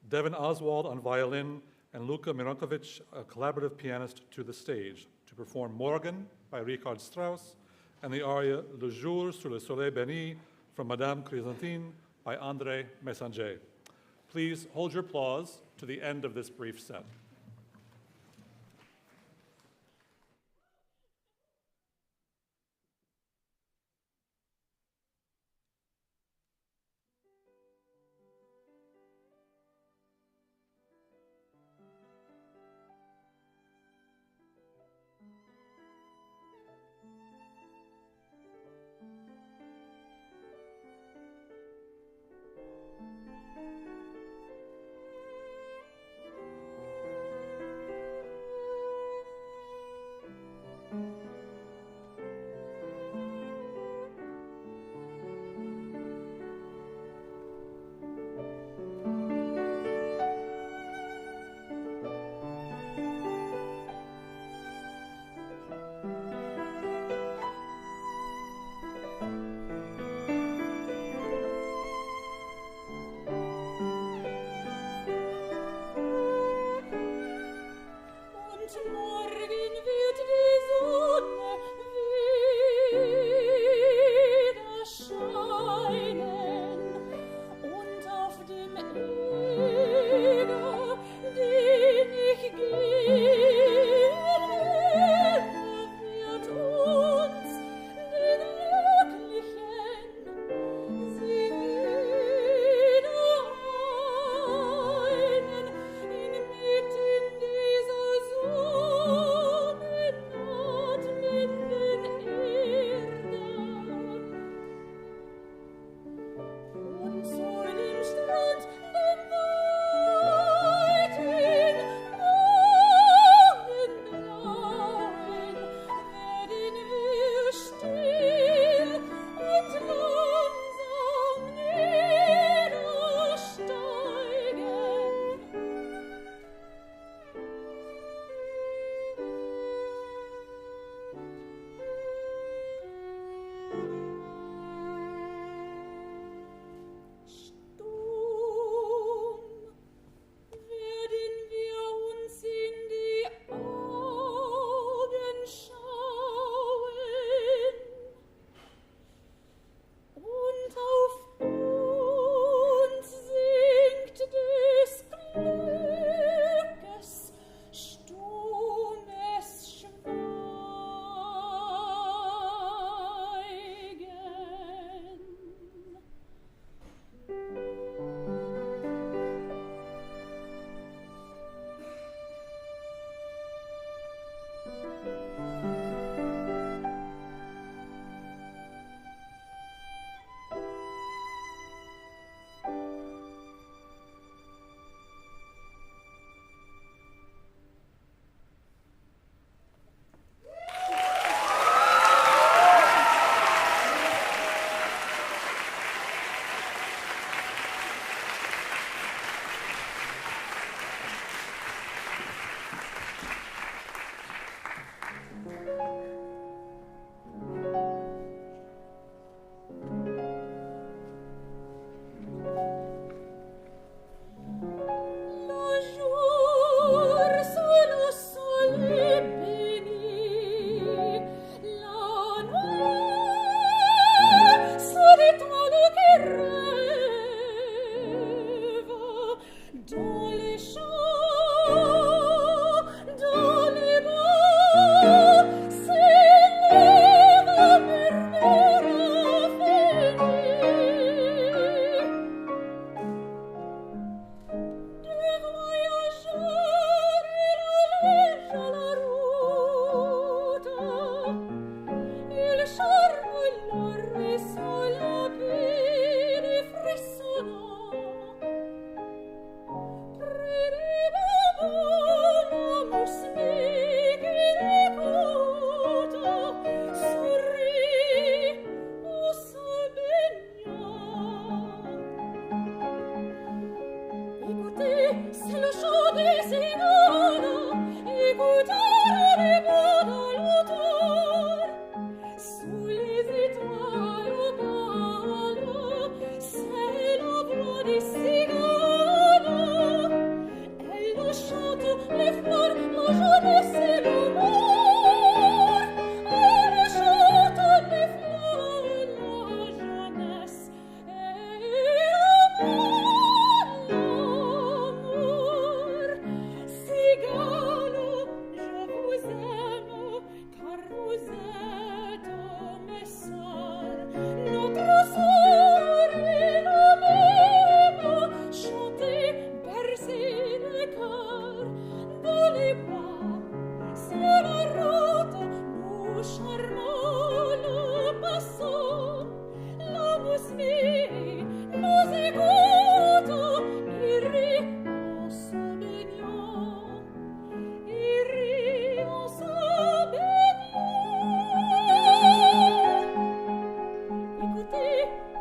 Devin Oswald on violin, and Luka Mironkovic, a collaborative pianist, to the stage to perform Morgan by Richard Strauss and the aria Le Jour sur le soleil béni from Madame Chrysantheme by André Messanger. Please hold your applause to the end of this brief set.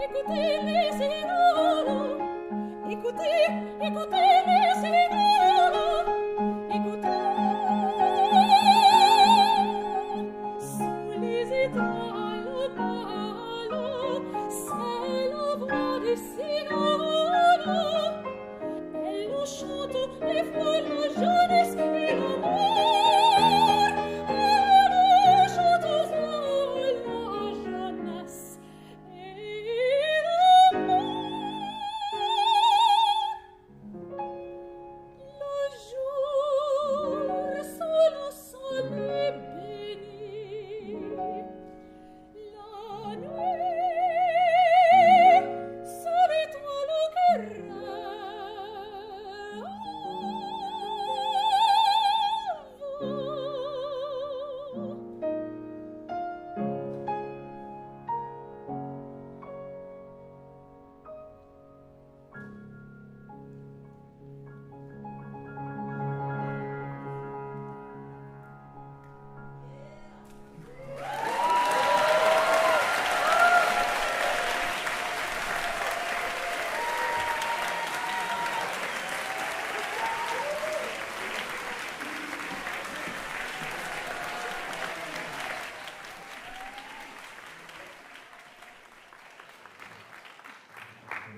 écoutez les signaux, écoutez, écoutez les signaux, écoutez. Sous les étoiles pâles, c'est la voix des cigales. Elle nous chante les fleurs, la jeunesse et l'amour. Elle nous chante la jeunesse et l'amour. Le jour sous le soleil béni, la nuit sous l'étoile qui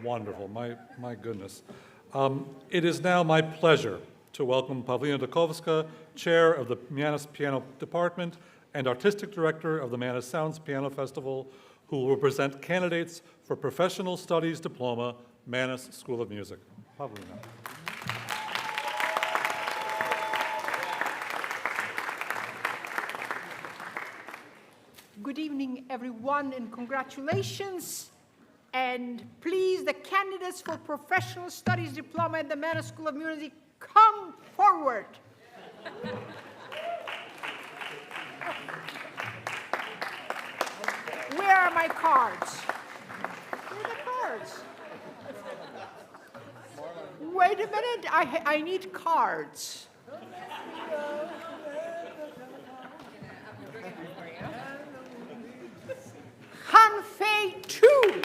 Wonderful, my goodness. It is now my pleasure to welcome Pavlina Dakovska, Chair of the Mannes Piano Department and Artistic Director of the Mannes Sounds Piano Festival, who will present candidates for Professional Studies Diploma, Mannes School of Music. Pavlina. Good evening, everyone, and congratulations. And please, the candidates for Professional Studies Diploma at the Mannes School of Music, come forward. Where are my cards? Where are the cards? Wait a minute, I need cards. Hanfei 2.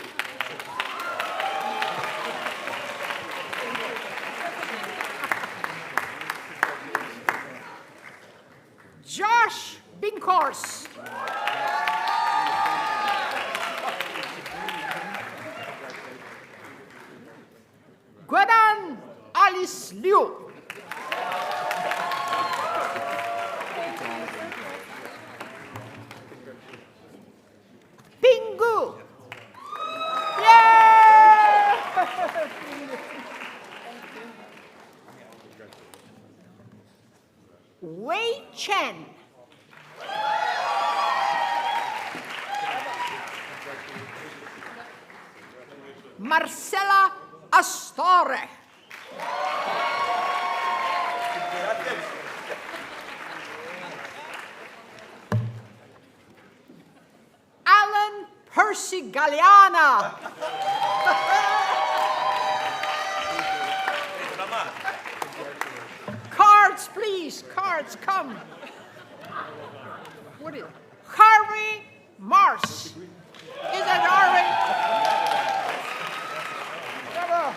Josh Binkhorst. Gwedan Alice Liu. Pingu. Yeah! Wei Chen. Marcela Astore. Alan Percy Galliana. Cards, please. Cards, come. What is it? Harvey Mars. Is it Harvey? Bravo.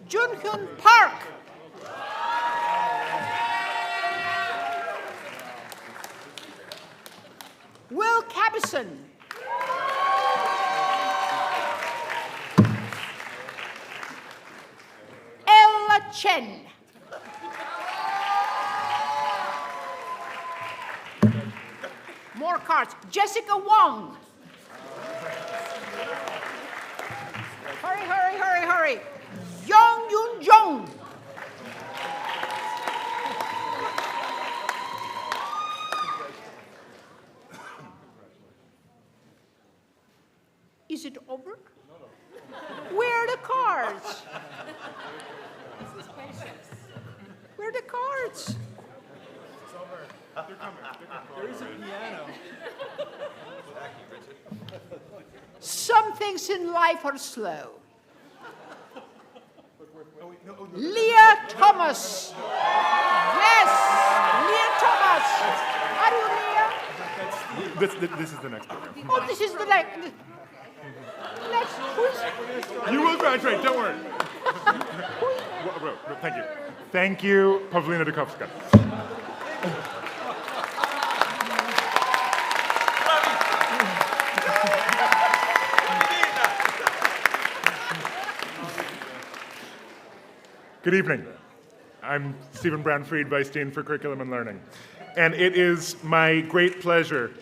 Junhyun Park. Will Cabison. Ella Chen. More cards. Jessica Wong. Hurry, hurry, hurry, hurry. Yong Yun Jong. Is it over? Where are the cards? Where are the cards? There is a piano. Some things in life are slow. Leah Thomas. Yes, Leah Thomas. Are you Leah? This is the next program. Oh, this is the next. You will graduate, don't worry. Thank you. Thank you, Pavlina Dukovska. Good evening. I'm Stephen Brown-Fried, Vice Dean for Curriculum and Learning. And it is my great pleasure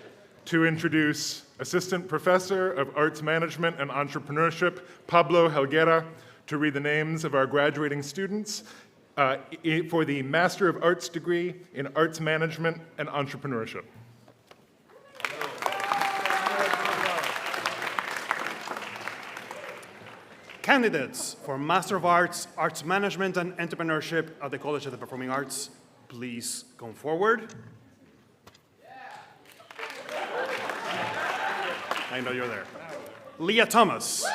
to introduce Assistant Professor of Arts Management and Entrepreneurship, Pablo Helguera, to read the names of our graduating students for the Master of Arts degree in Arts Management and Entrepreneurship. Candidates for Master of Arts, Arts Management and Entrepreneurship at the College of the Performing Arts, please come forward. I know you're there. Leah Thomas.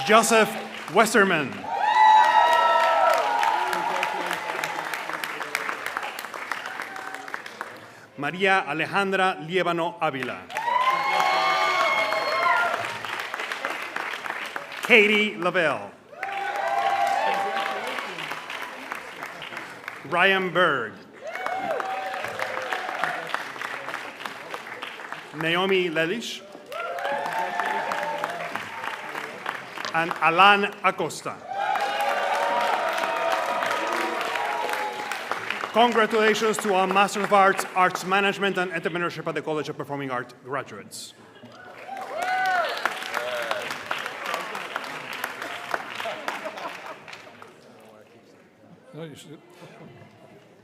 Joseph Westerman. María Alejandra Liébano Ávila. Katie Lavelle. Ryan Berg. Naomi Lelish. And Alan Acosta. Congratulations to our Master of Arts, Arts Management and Entrepreneurship at the College of Performing Arts graduates.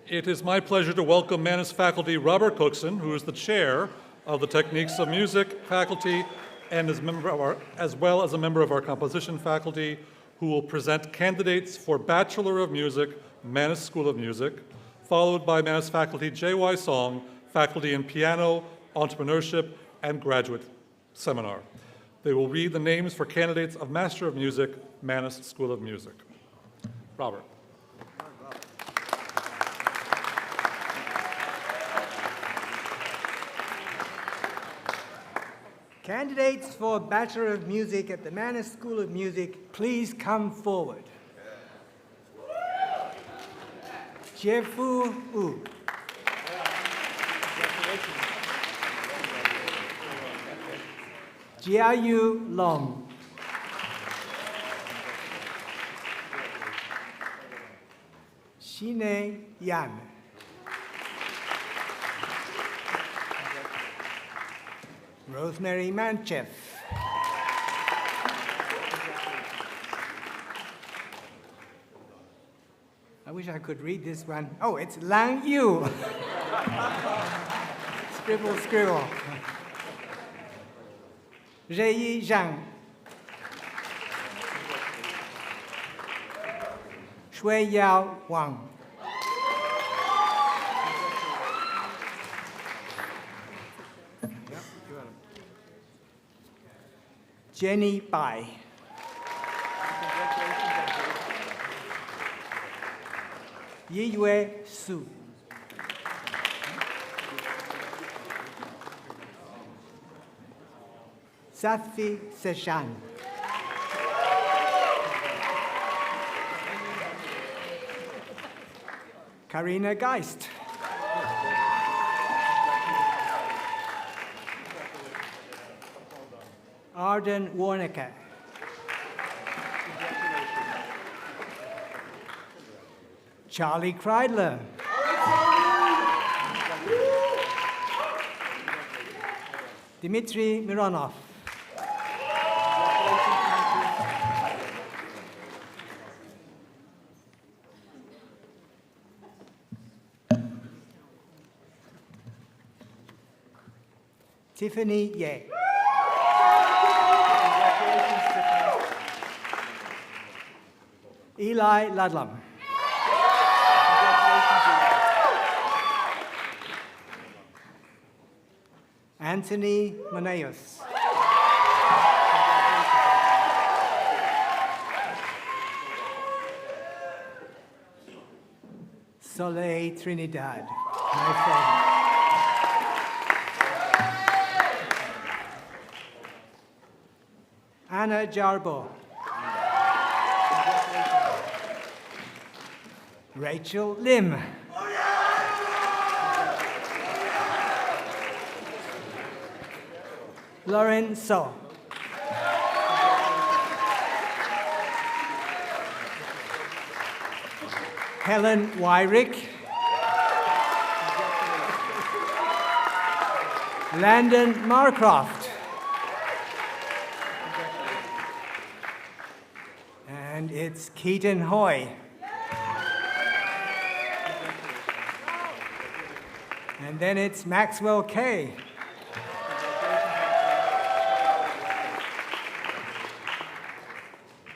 It is my pleasure to welcome Manus faculty Robert Cookson, who is the chair of the Techniques of Music faculty and as well as a member of our composition faculty, who will present candidates for Bachelor of Music, Manus School of Music, followed by Manus faculty J.Y. Song, faculty in piano, entrepreneurship, and graduate seminar. They will read the names for candidates of Master of Music, Manus School of Music. Robert. Candidates for Bachelor of Music at the Manus School of Music, please come forward. Jiefu Wu. Jiayu Long. Shine Yan. Rosemary Manchev. I wish I could read this one. Oh, it's Lang Yu. Scribble, scribble. Zheyi Zhang. Shui Yao Wang. Jenny Bai. Yiyue Su. Sathvi Seshan. Karina Geist. Arden Warneke. Charlie Kreidler. Dmitry Mironov. Tiffany Ye. Eli Ludlam. Anthony Maneus. Soleil Trinidad, my friend. Anna Jarbo. Rachel Lim. Lauren So. Helen Wyrick. Landon Marcroft. And it's Keaton Hoy. And then it's Maxwell Kay.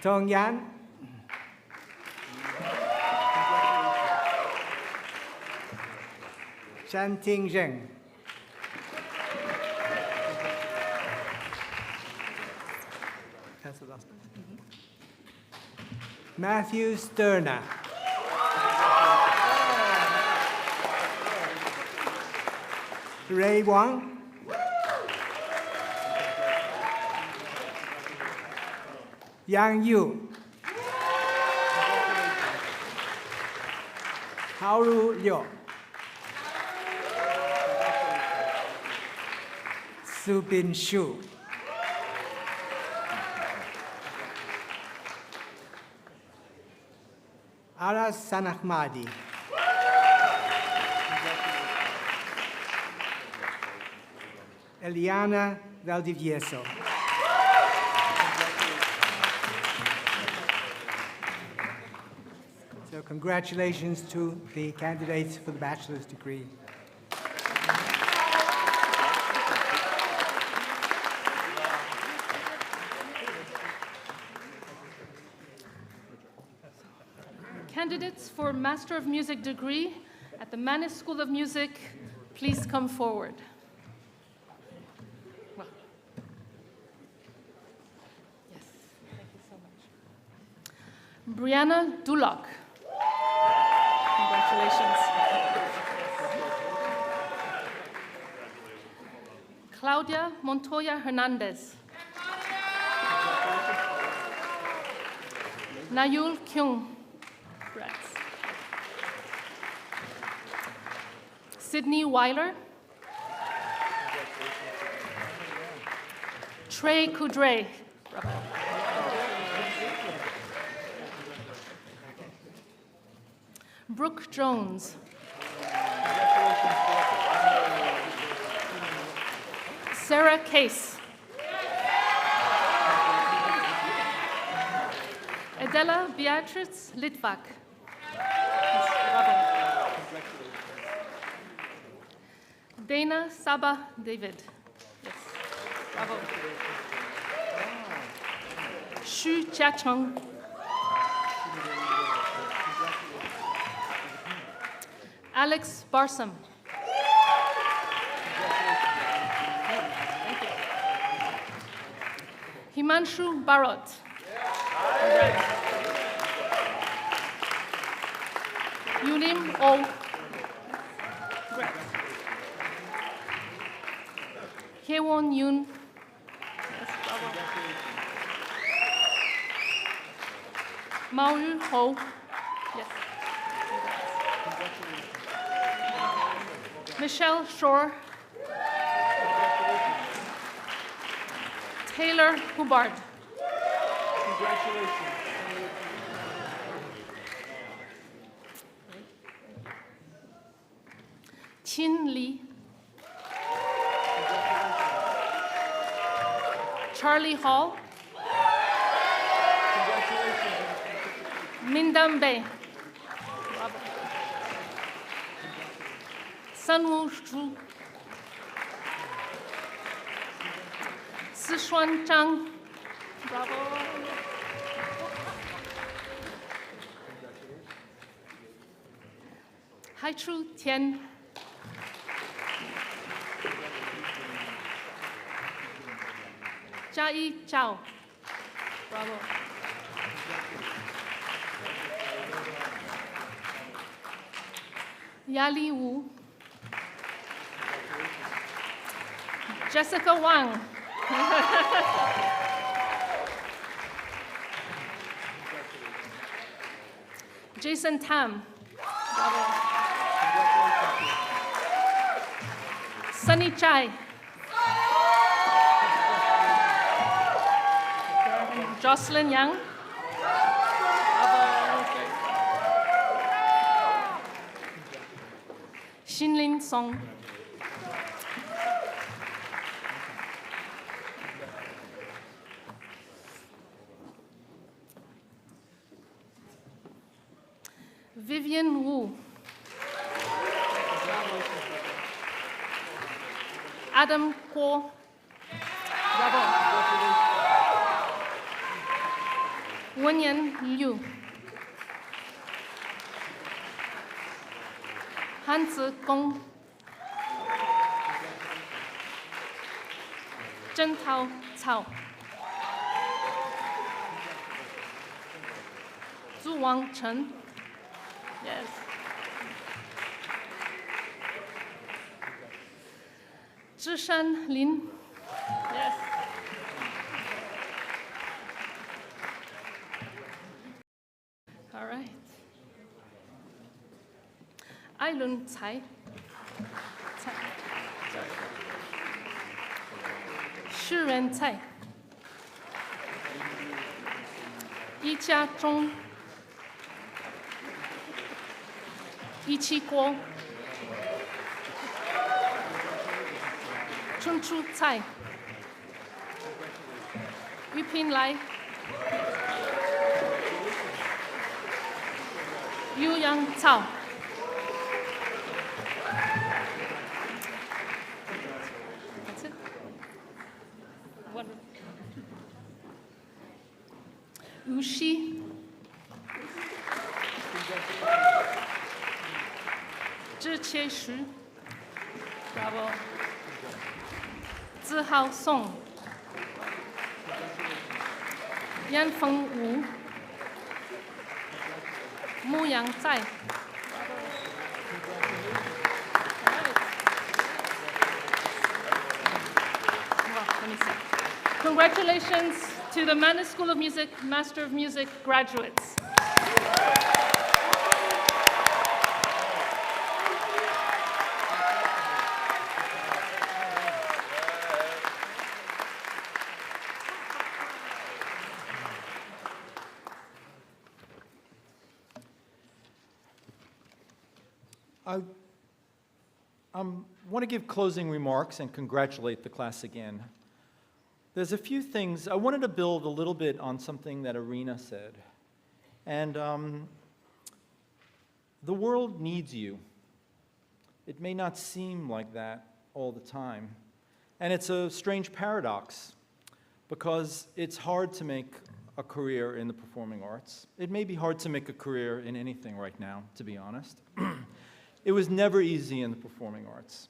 Tong Yan. Chan Ting Zheng. That's the last one. Matthew Sterner. Ray Wang. Yang Yu. Haoru Liu. Subin Shu. Aras Sanahmadi. Eliana Valdivieso. So congratulations to the candidates for the bachelor's degree. Candidates for Master of Music degree at the Mannes School of Music, please come forward. Well, yes, thank you so much. Brianna Duloc. Congratulations. Claudia Montoya Hernandez. Nayul Kyung. Congrats. Sydney Weiler. Trey Coudray. Bravo. Brooke Jones. Sarah Case. Adela Beatrice Litvak. Bravo. Dana Saba David. Yes. Bravo. Xu Jiacheng. Alex Barsom. Thank you. Himanshu Barot. Congrats. Yulim O. Congrats. Hewon Yoon. Yes, bravo. Maoyu Ho. Yes. Michelle Shore. Taylor Hubbard. Congratulations. Chin Lee. Charlie Hall. Mindam Bay. Bravo. Sunwoo Zhu. Sishuan Zhang. Bravo. Haitru Tian. Jai Zhao. Bravo. Yali Wu, Jessica Wang, Jason Tam, Sunny Chai, Jocelyn Yang, Xinlin Song, Vivian Wu, Adam Kuo, Wenyan Liu, Hanzi Gong, Zhentao Cao, Zhu Wang Chen, yes. Zhishan Lin, yes. All right. Ailun Cai, Shiren Cai, Yijia Zhong, Yiqi Guo, Chunchu Cai, Yupin Lai, Yu Yang Cao, that's it. Wu Shi, Zhi Qieshu, bravo. Zihao Song, Yanfeng Wu, Mu Yang Zai. Let me see. Congratulations to the Mannes School of Music Master of Music graduates. I want to give closing remarks and congratulate the class again. There's a few things. I wanted to build a little bit on something that Irina said. And the world needs you. It may not seem like that all the time. And it's a strange paradox because it's hard to make a career in the performing arts. It may be hard to make a career in anything right now, to be honest. It was never easy in the performing arts.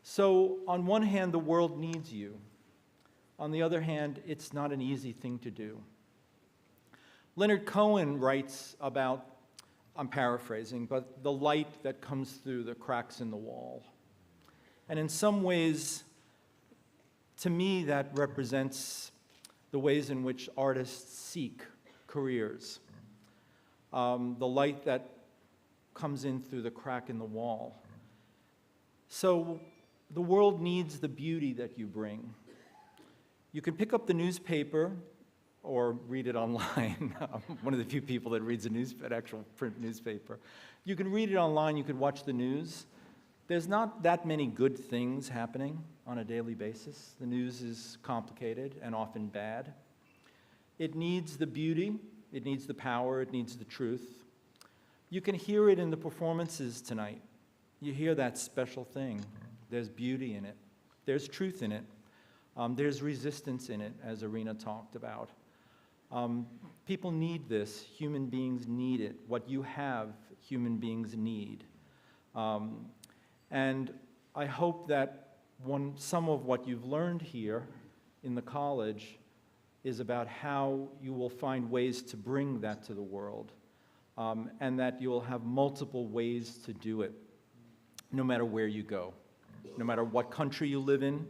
So on one hand, the world needs you. On the other hand, it's not an easy thing to do. Leonard Cohen writes about, I'm paraphrasing, but the light that comes through the cracks in the wall. And in some ways, to me, that represents the ways in which artists seek careers. The light that comes in through the crack in the wall. So the world needs the beauty that you bring. You can pick up the newspaper or read it online. I'm one of the few people that reads an actual print newspaper. You can read it online, you can watch the news. There's not that many good things happening on a daily basis. The news is complicated and often bad. It needs the beauty, it needs the power, it needs the truth. You can hear it in the performances tonight. You hear that special thing. There's beauty in it. There's truth in it. There's resistance in it, as Irina talked about. People need this. Human beings need it. What you have, human beings need. And I hope that some of what you've learned here in the college is about how you will find ways to bring that to the world. And that you'll have multiple ways to do it. no matter where you go, no matter what country you live in,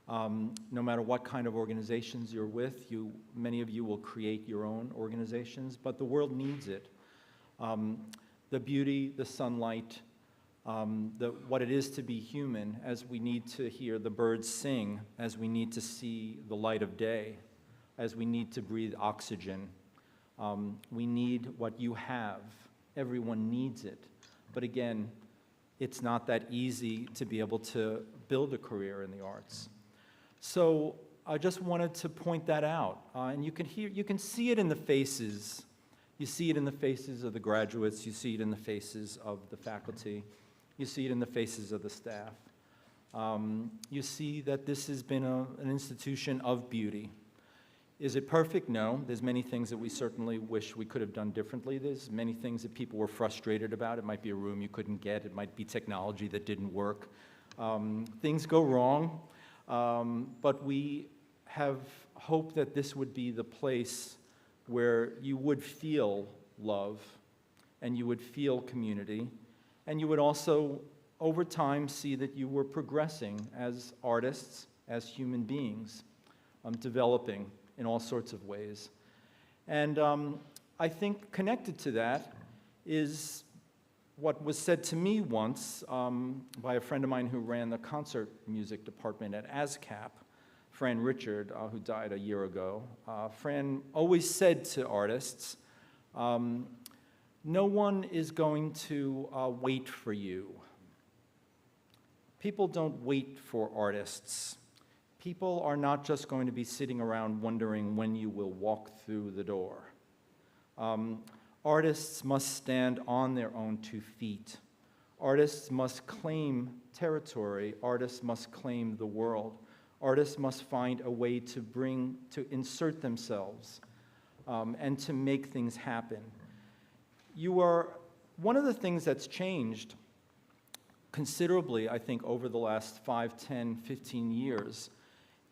no matter what kind of organizations you're with. Many of you will create your own organizations, but the world needs it. The beauty, the sunlight, what it is to be human, as we need to hear the birds sing, as we need to see the light of day, as we need to breathe oxygen. We need what you have. Everyone needs it. But again, it's not that easy to be able to build a career in the arts. So I just wanted to point that out. And you can see it in the faces. You see it in the faces of the graduates. You see it in the faces of the faculty. You see it in the faces of the staff. You see that this has been an institution of beauty. Is it perfect? No. There's many things that we certainly wish we could have done differently. There's many things that people were frustrated about. It might be a room you couldn't get. It might be technology that didn't work. Things go wrong, but we have hoped that this would be the place where you would feel love and you would feel community, and you would also, over time, see that you were progressing as artists, as human beings, developing in all sorts of ways. And I think connected to that is what was said to me once by a friend of mine who ran the concert music department at ASCAP, Fran Richard, who died a year ago. Fran always said to artists, no one is going to wait for you. People don't wait for artists. People are not just going to be sitting around wondering when you will walk through the door. Artists must stand on their own 2 feet. Artists must claim territory. Artists must claim the world. Artists must find a way to insert themselves and to make things happen. One of the things that's changed considerably, I think, over the last 5, 10, 15 years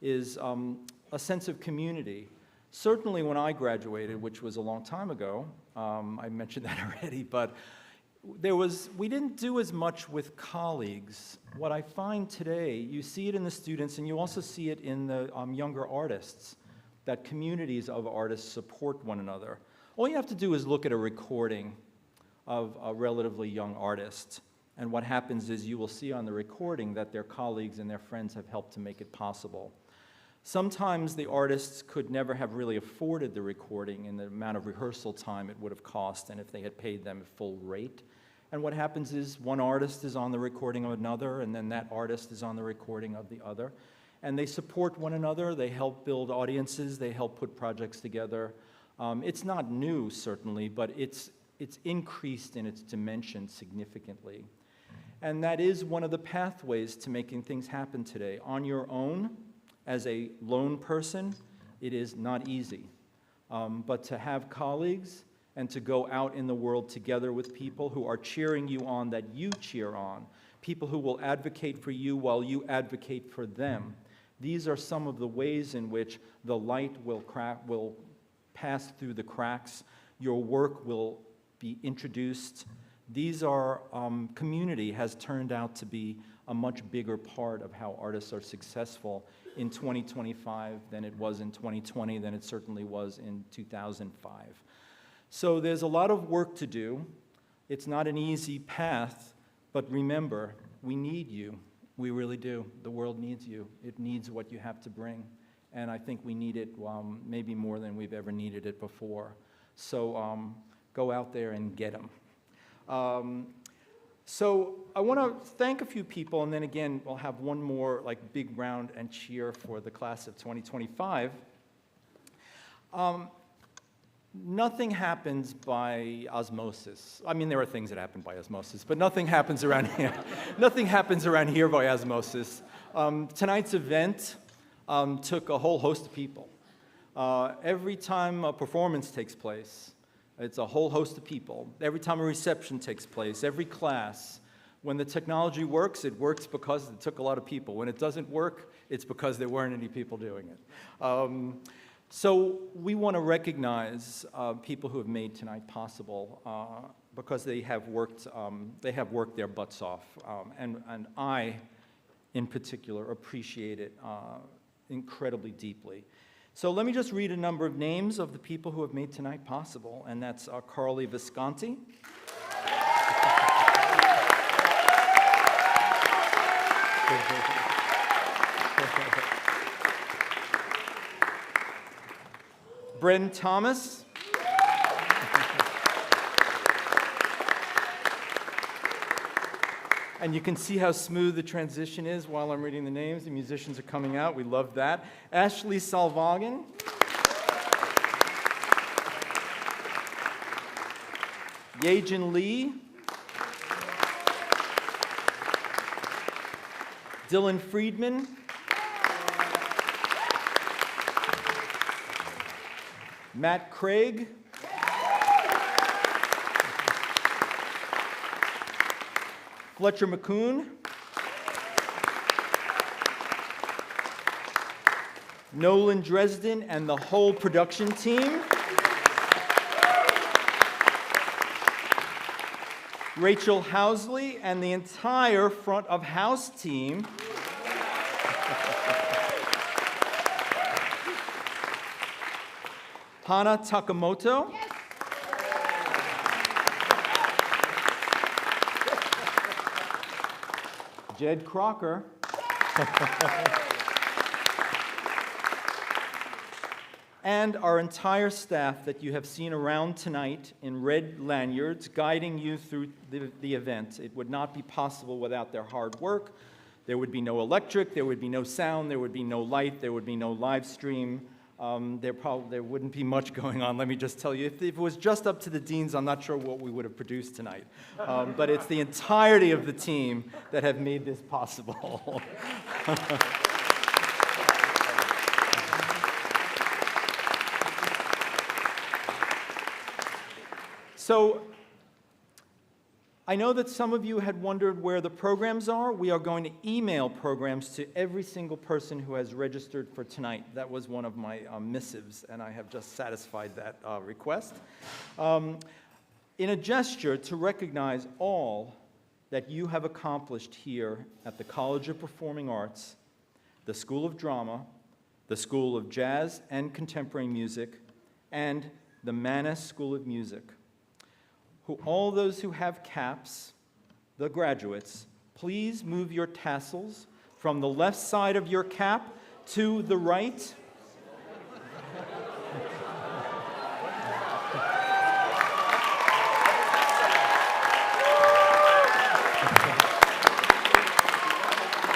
is a sense of community. Certainly when I graduated, which was a long time ago, I mentioned that already, but we didn't do as much with colleagues. What I find today, you see it in the students and you also see it in the younger artists, that communities of artists support one another. All you have to do is look at a recording of a relatively young artist, and what happens is you will see on the recording that their colleagues and their friends have helped to make it possible. Sometimes the artists could never have really afforded the recording in the amount of rehearsal time it would have cost and if they had paid them at full rate. And what happens is one artist is on the recording of another, and then that artist is on the recording of the other. And they support one another, they help build audiences, they help put projects together. It's not new, certainly, but it's increased in its dimension significantly. And that is one of the pathways to making things happen today. On your own, as a lone person, it is not easy. But to have colleagues and to go out in the world together with people who are cheering you on that you cheer on, people who will advocate for you while you advocate for them, these are some of the ways in which the light will pass through the cracks, your work will be introduced. These are, community has turned out to be a much bigger part of how artists are successful in 2025 than it was in 2020, than it certainly was in 2005. So there's a lot of work to do. It's not an easy path, but remember, we need you. We really do. The world needs you. It needs what you have to bring. And I think we need it maybe more than we've ever needed it before. So go out there and get them. So I want to thank a few people, and then again, we'll have one more big round and cheer for the class of 2025. Nothing happens by osmosis. I mean, there are things that happen by osmosis, but nothing happens around here. Nothing happens around here by osmosis. Tonight's event took a whole host of people. Every time a performance takes place, it's a whole host of people. Every time a reception takes place, every class, when the technology works, it works because it took a lot of people. When it doesn't work, it's because there weren't any people doing it. So we want to recognize people who have made tonight possible. because they have worked their butts off. And I, in particular, appreciate it incredibly deeply. So let me just read a number of names of the people who have made tonight possible, and that's Carly Visconti. Bren Thomas. And you can see how smooth the transition is while I'm reading the names. The musicians are coming out. We love that. Ashley Salvagen. Yejin Lee. Dylan Friedman. Matt Craig. Fletcher McCoon. Nolan Dresden and the whole production team. Rachel Housley and the entire front of house team. Hana Takamoto. Jed Crocker. And our entire staff that you have seen around tonight in red lanyards guiding you through the event. It would not be possible without their hard work. There would be no electric, there would be no sound, there would be no light, there would be no live stream. There wouldn't be much going on, let me just tell you. If it was just up to the deans, I'm not sure what we would have produced tonight. But it's the entirety of the team that have made this possible. So, I know that some of you had wondered where the programs are. We are going to email programs to every single person who has registered for tonight. That was one of my missives, and I have just satisfied that request. In a gesture to recognize all that you have accomplished here at the College of Performing Arts, the School of Drama, the School of Jazz and Contemporary Music, and the Mannes School of Music. All those who have caps, the graduates, please move your tassels from the left side of your cap to the right.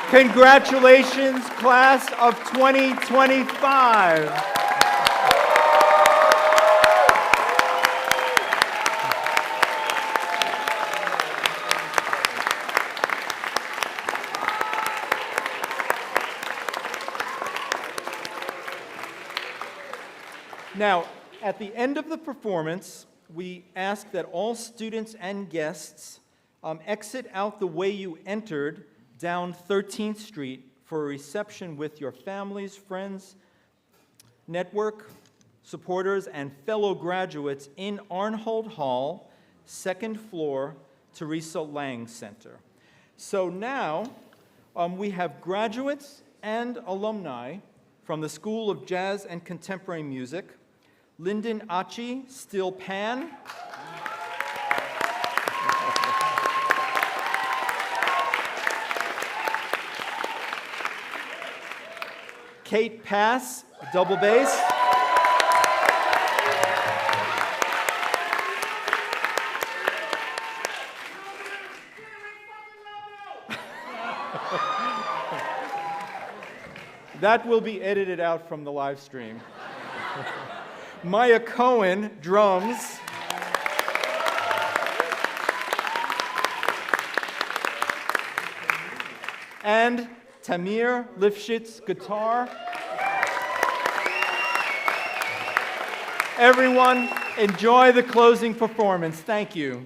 Congratulations, class of 2025. Now, at the end of the performance, we ask that all students and guests exit out the way you entered down 13th Street for a reception with your families, friends, network, supporters, and fellow graduates in Arnhold Hall, second floor, Teresa Lang Center. So now we have graduates and alumni from the School of Jazz and Contemporary Music, Lyndon Achi, steel pan. Kate Pass, double bass. That will be edited out from the live stream. Maya Cohen, drums. And Tamir Lifshitz, guitar. Everyone, enjoy the closing performance. Thank you.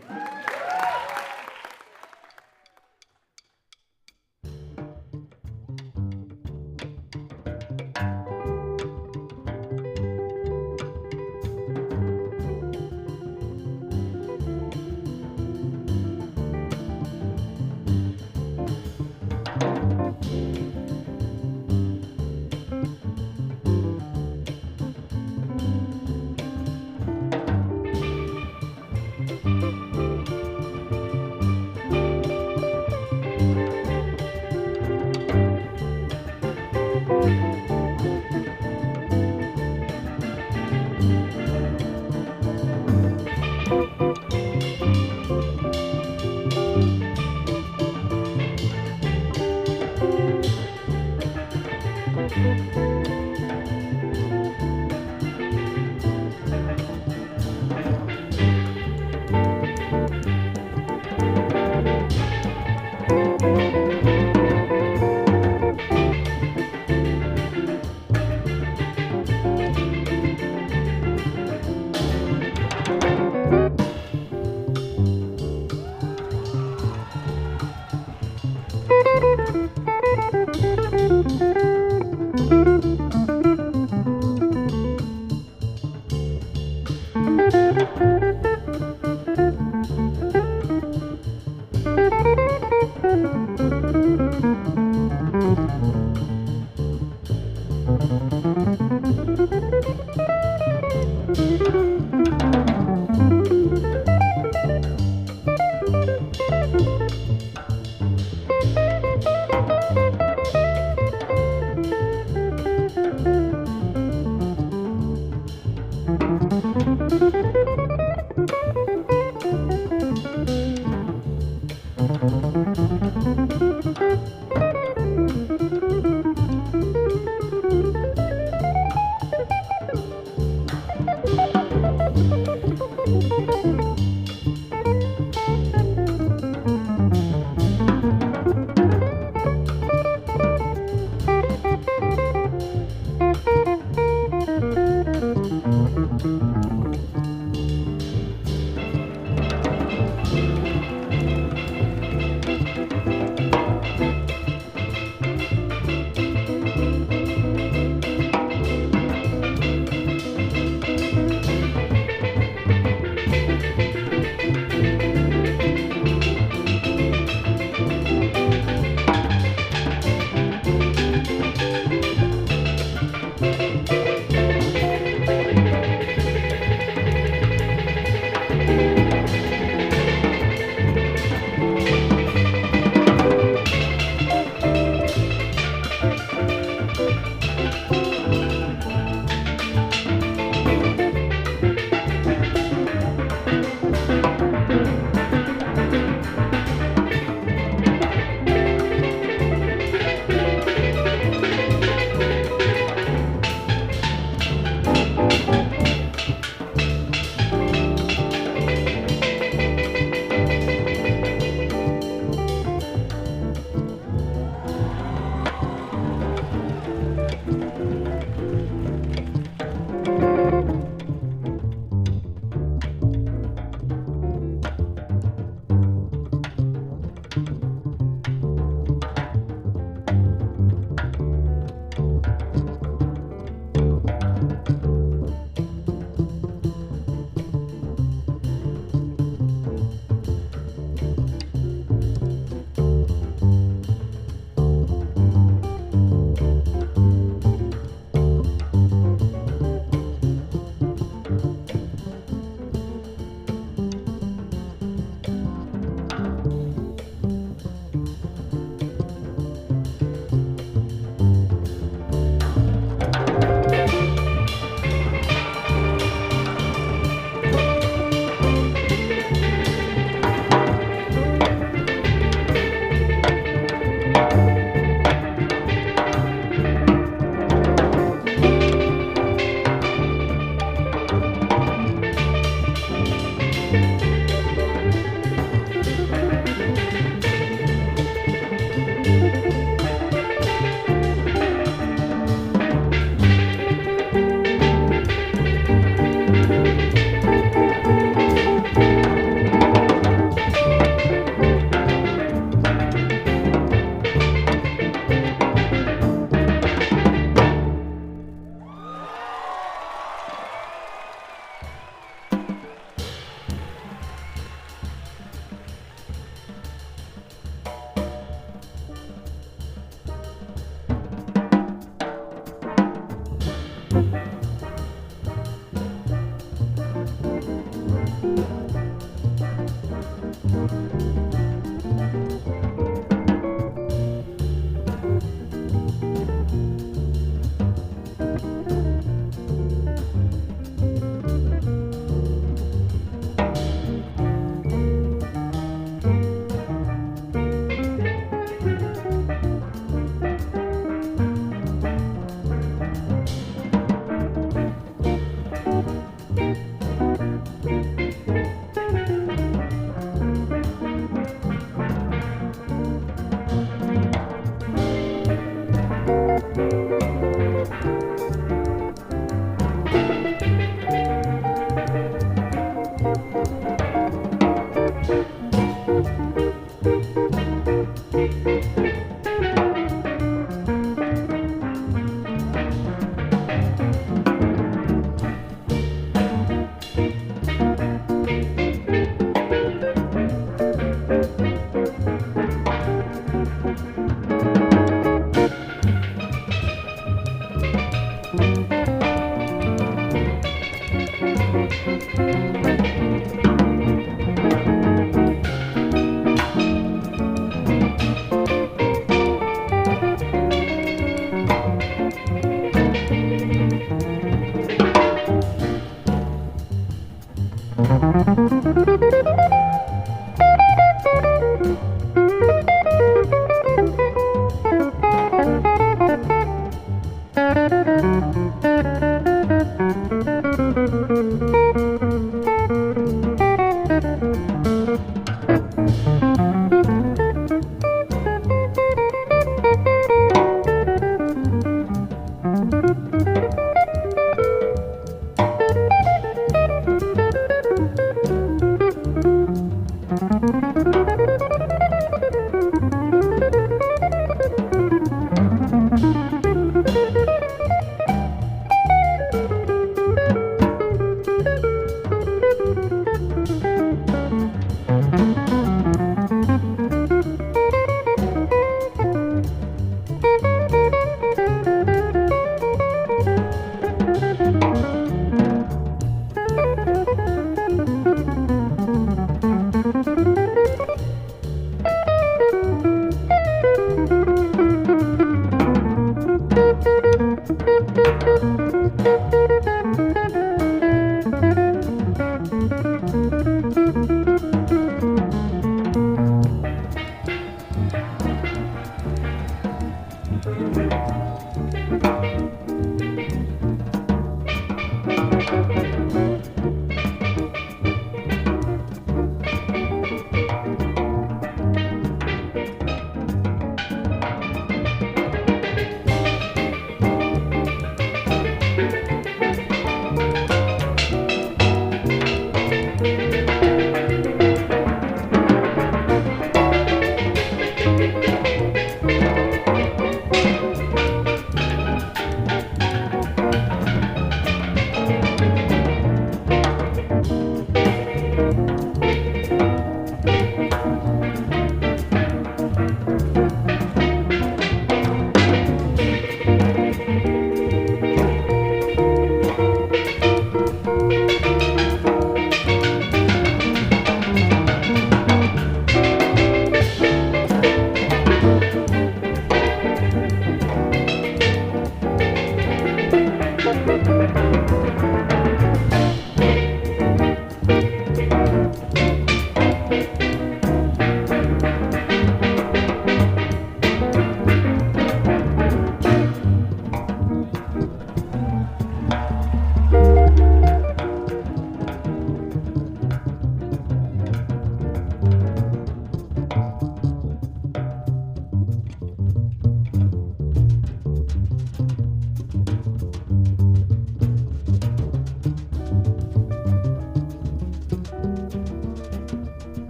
Thank you.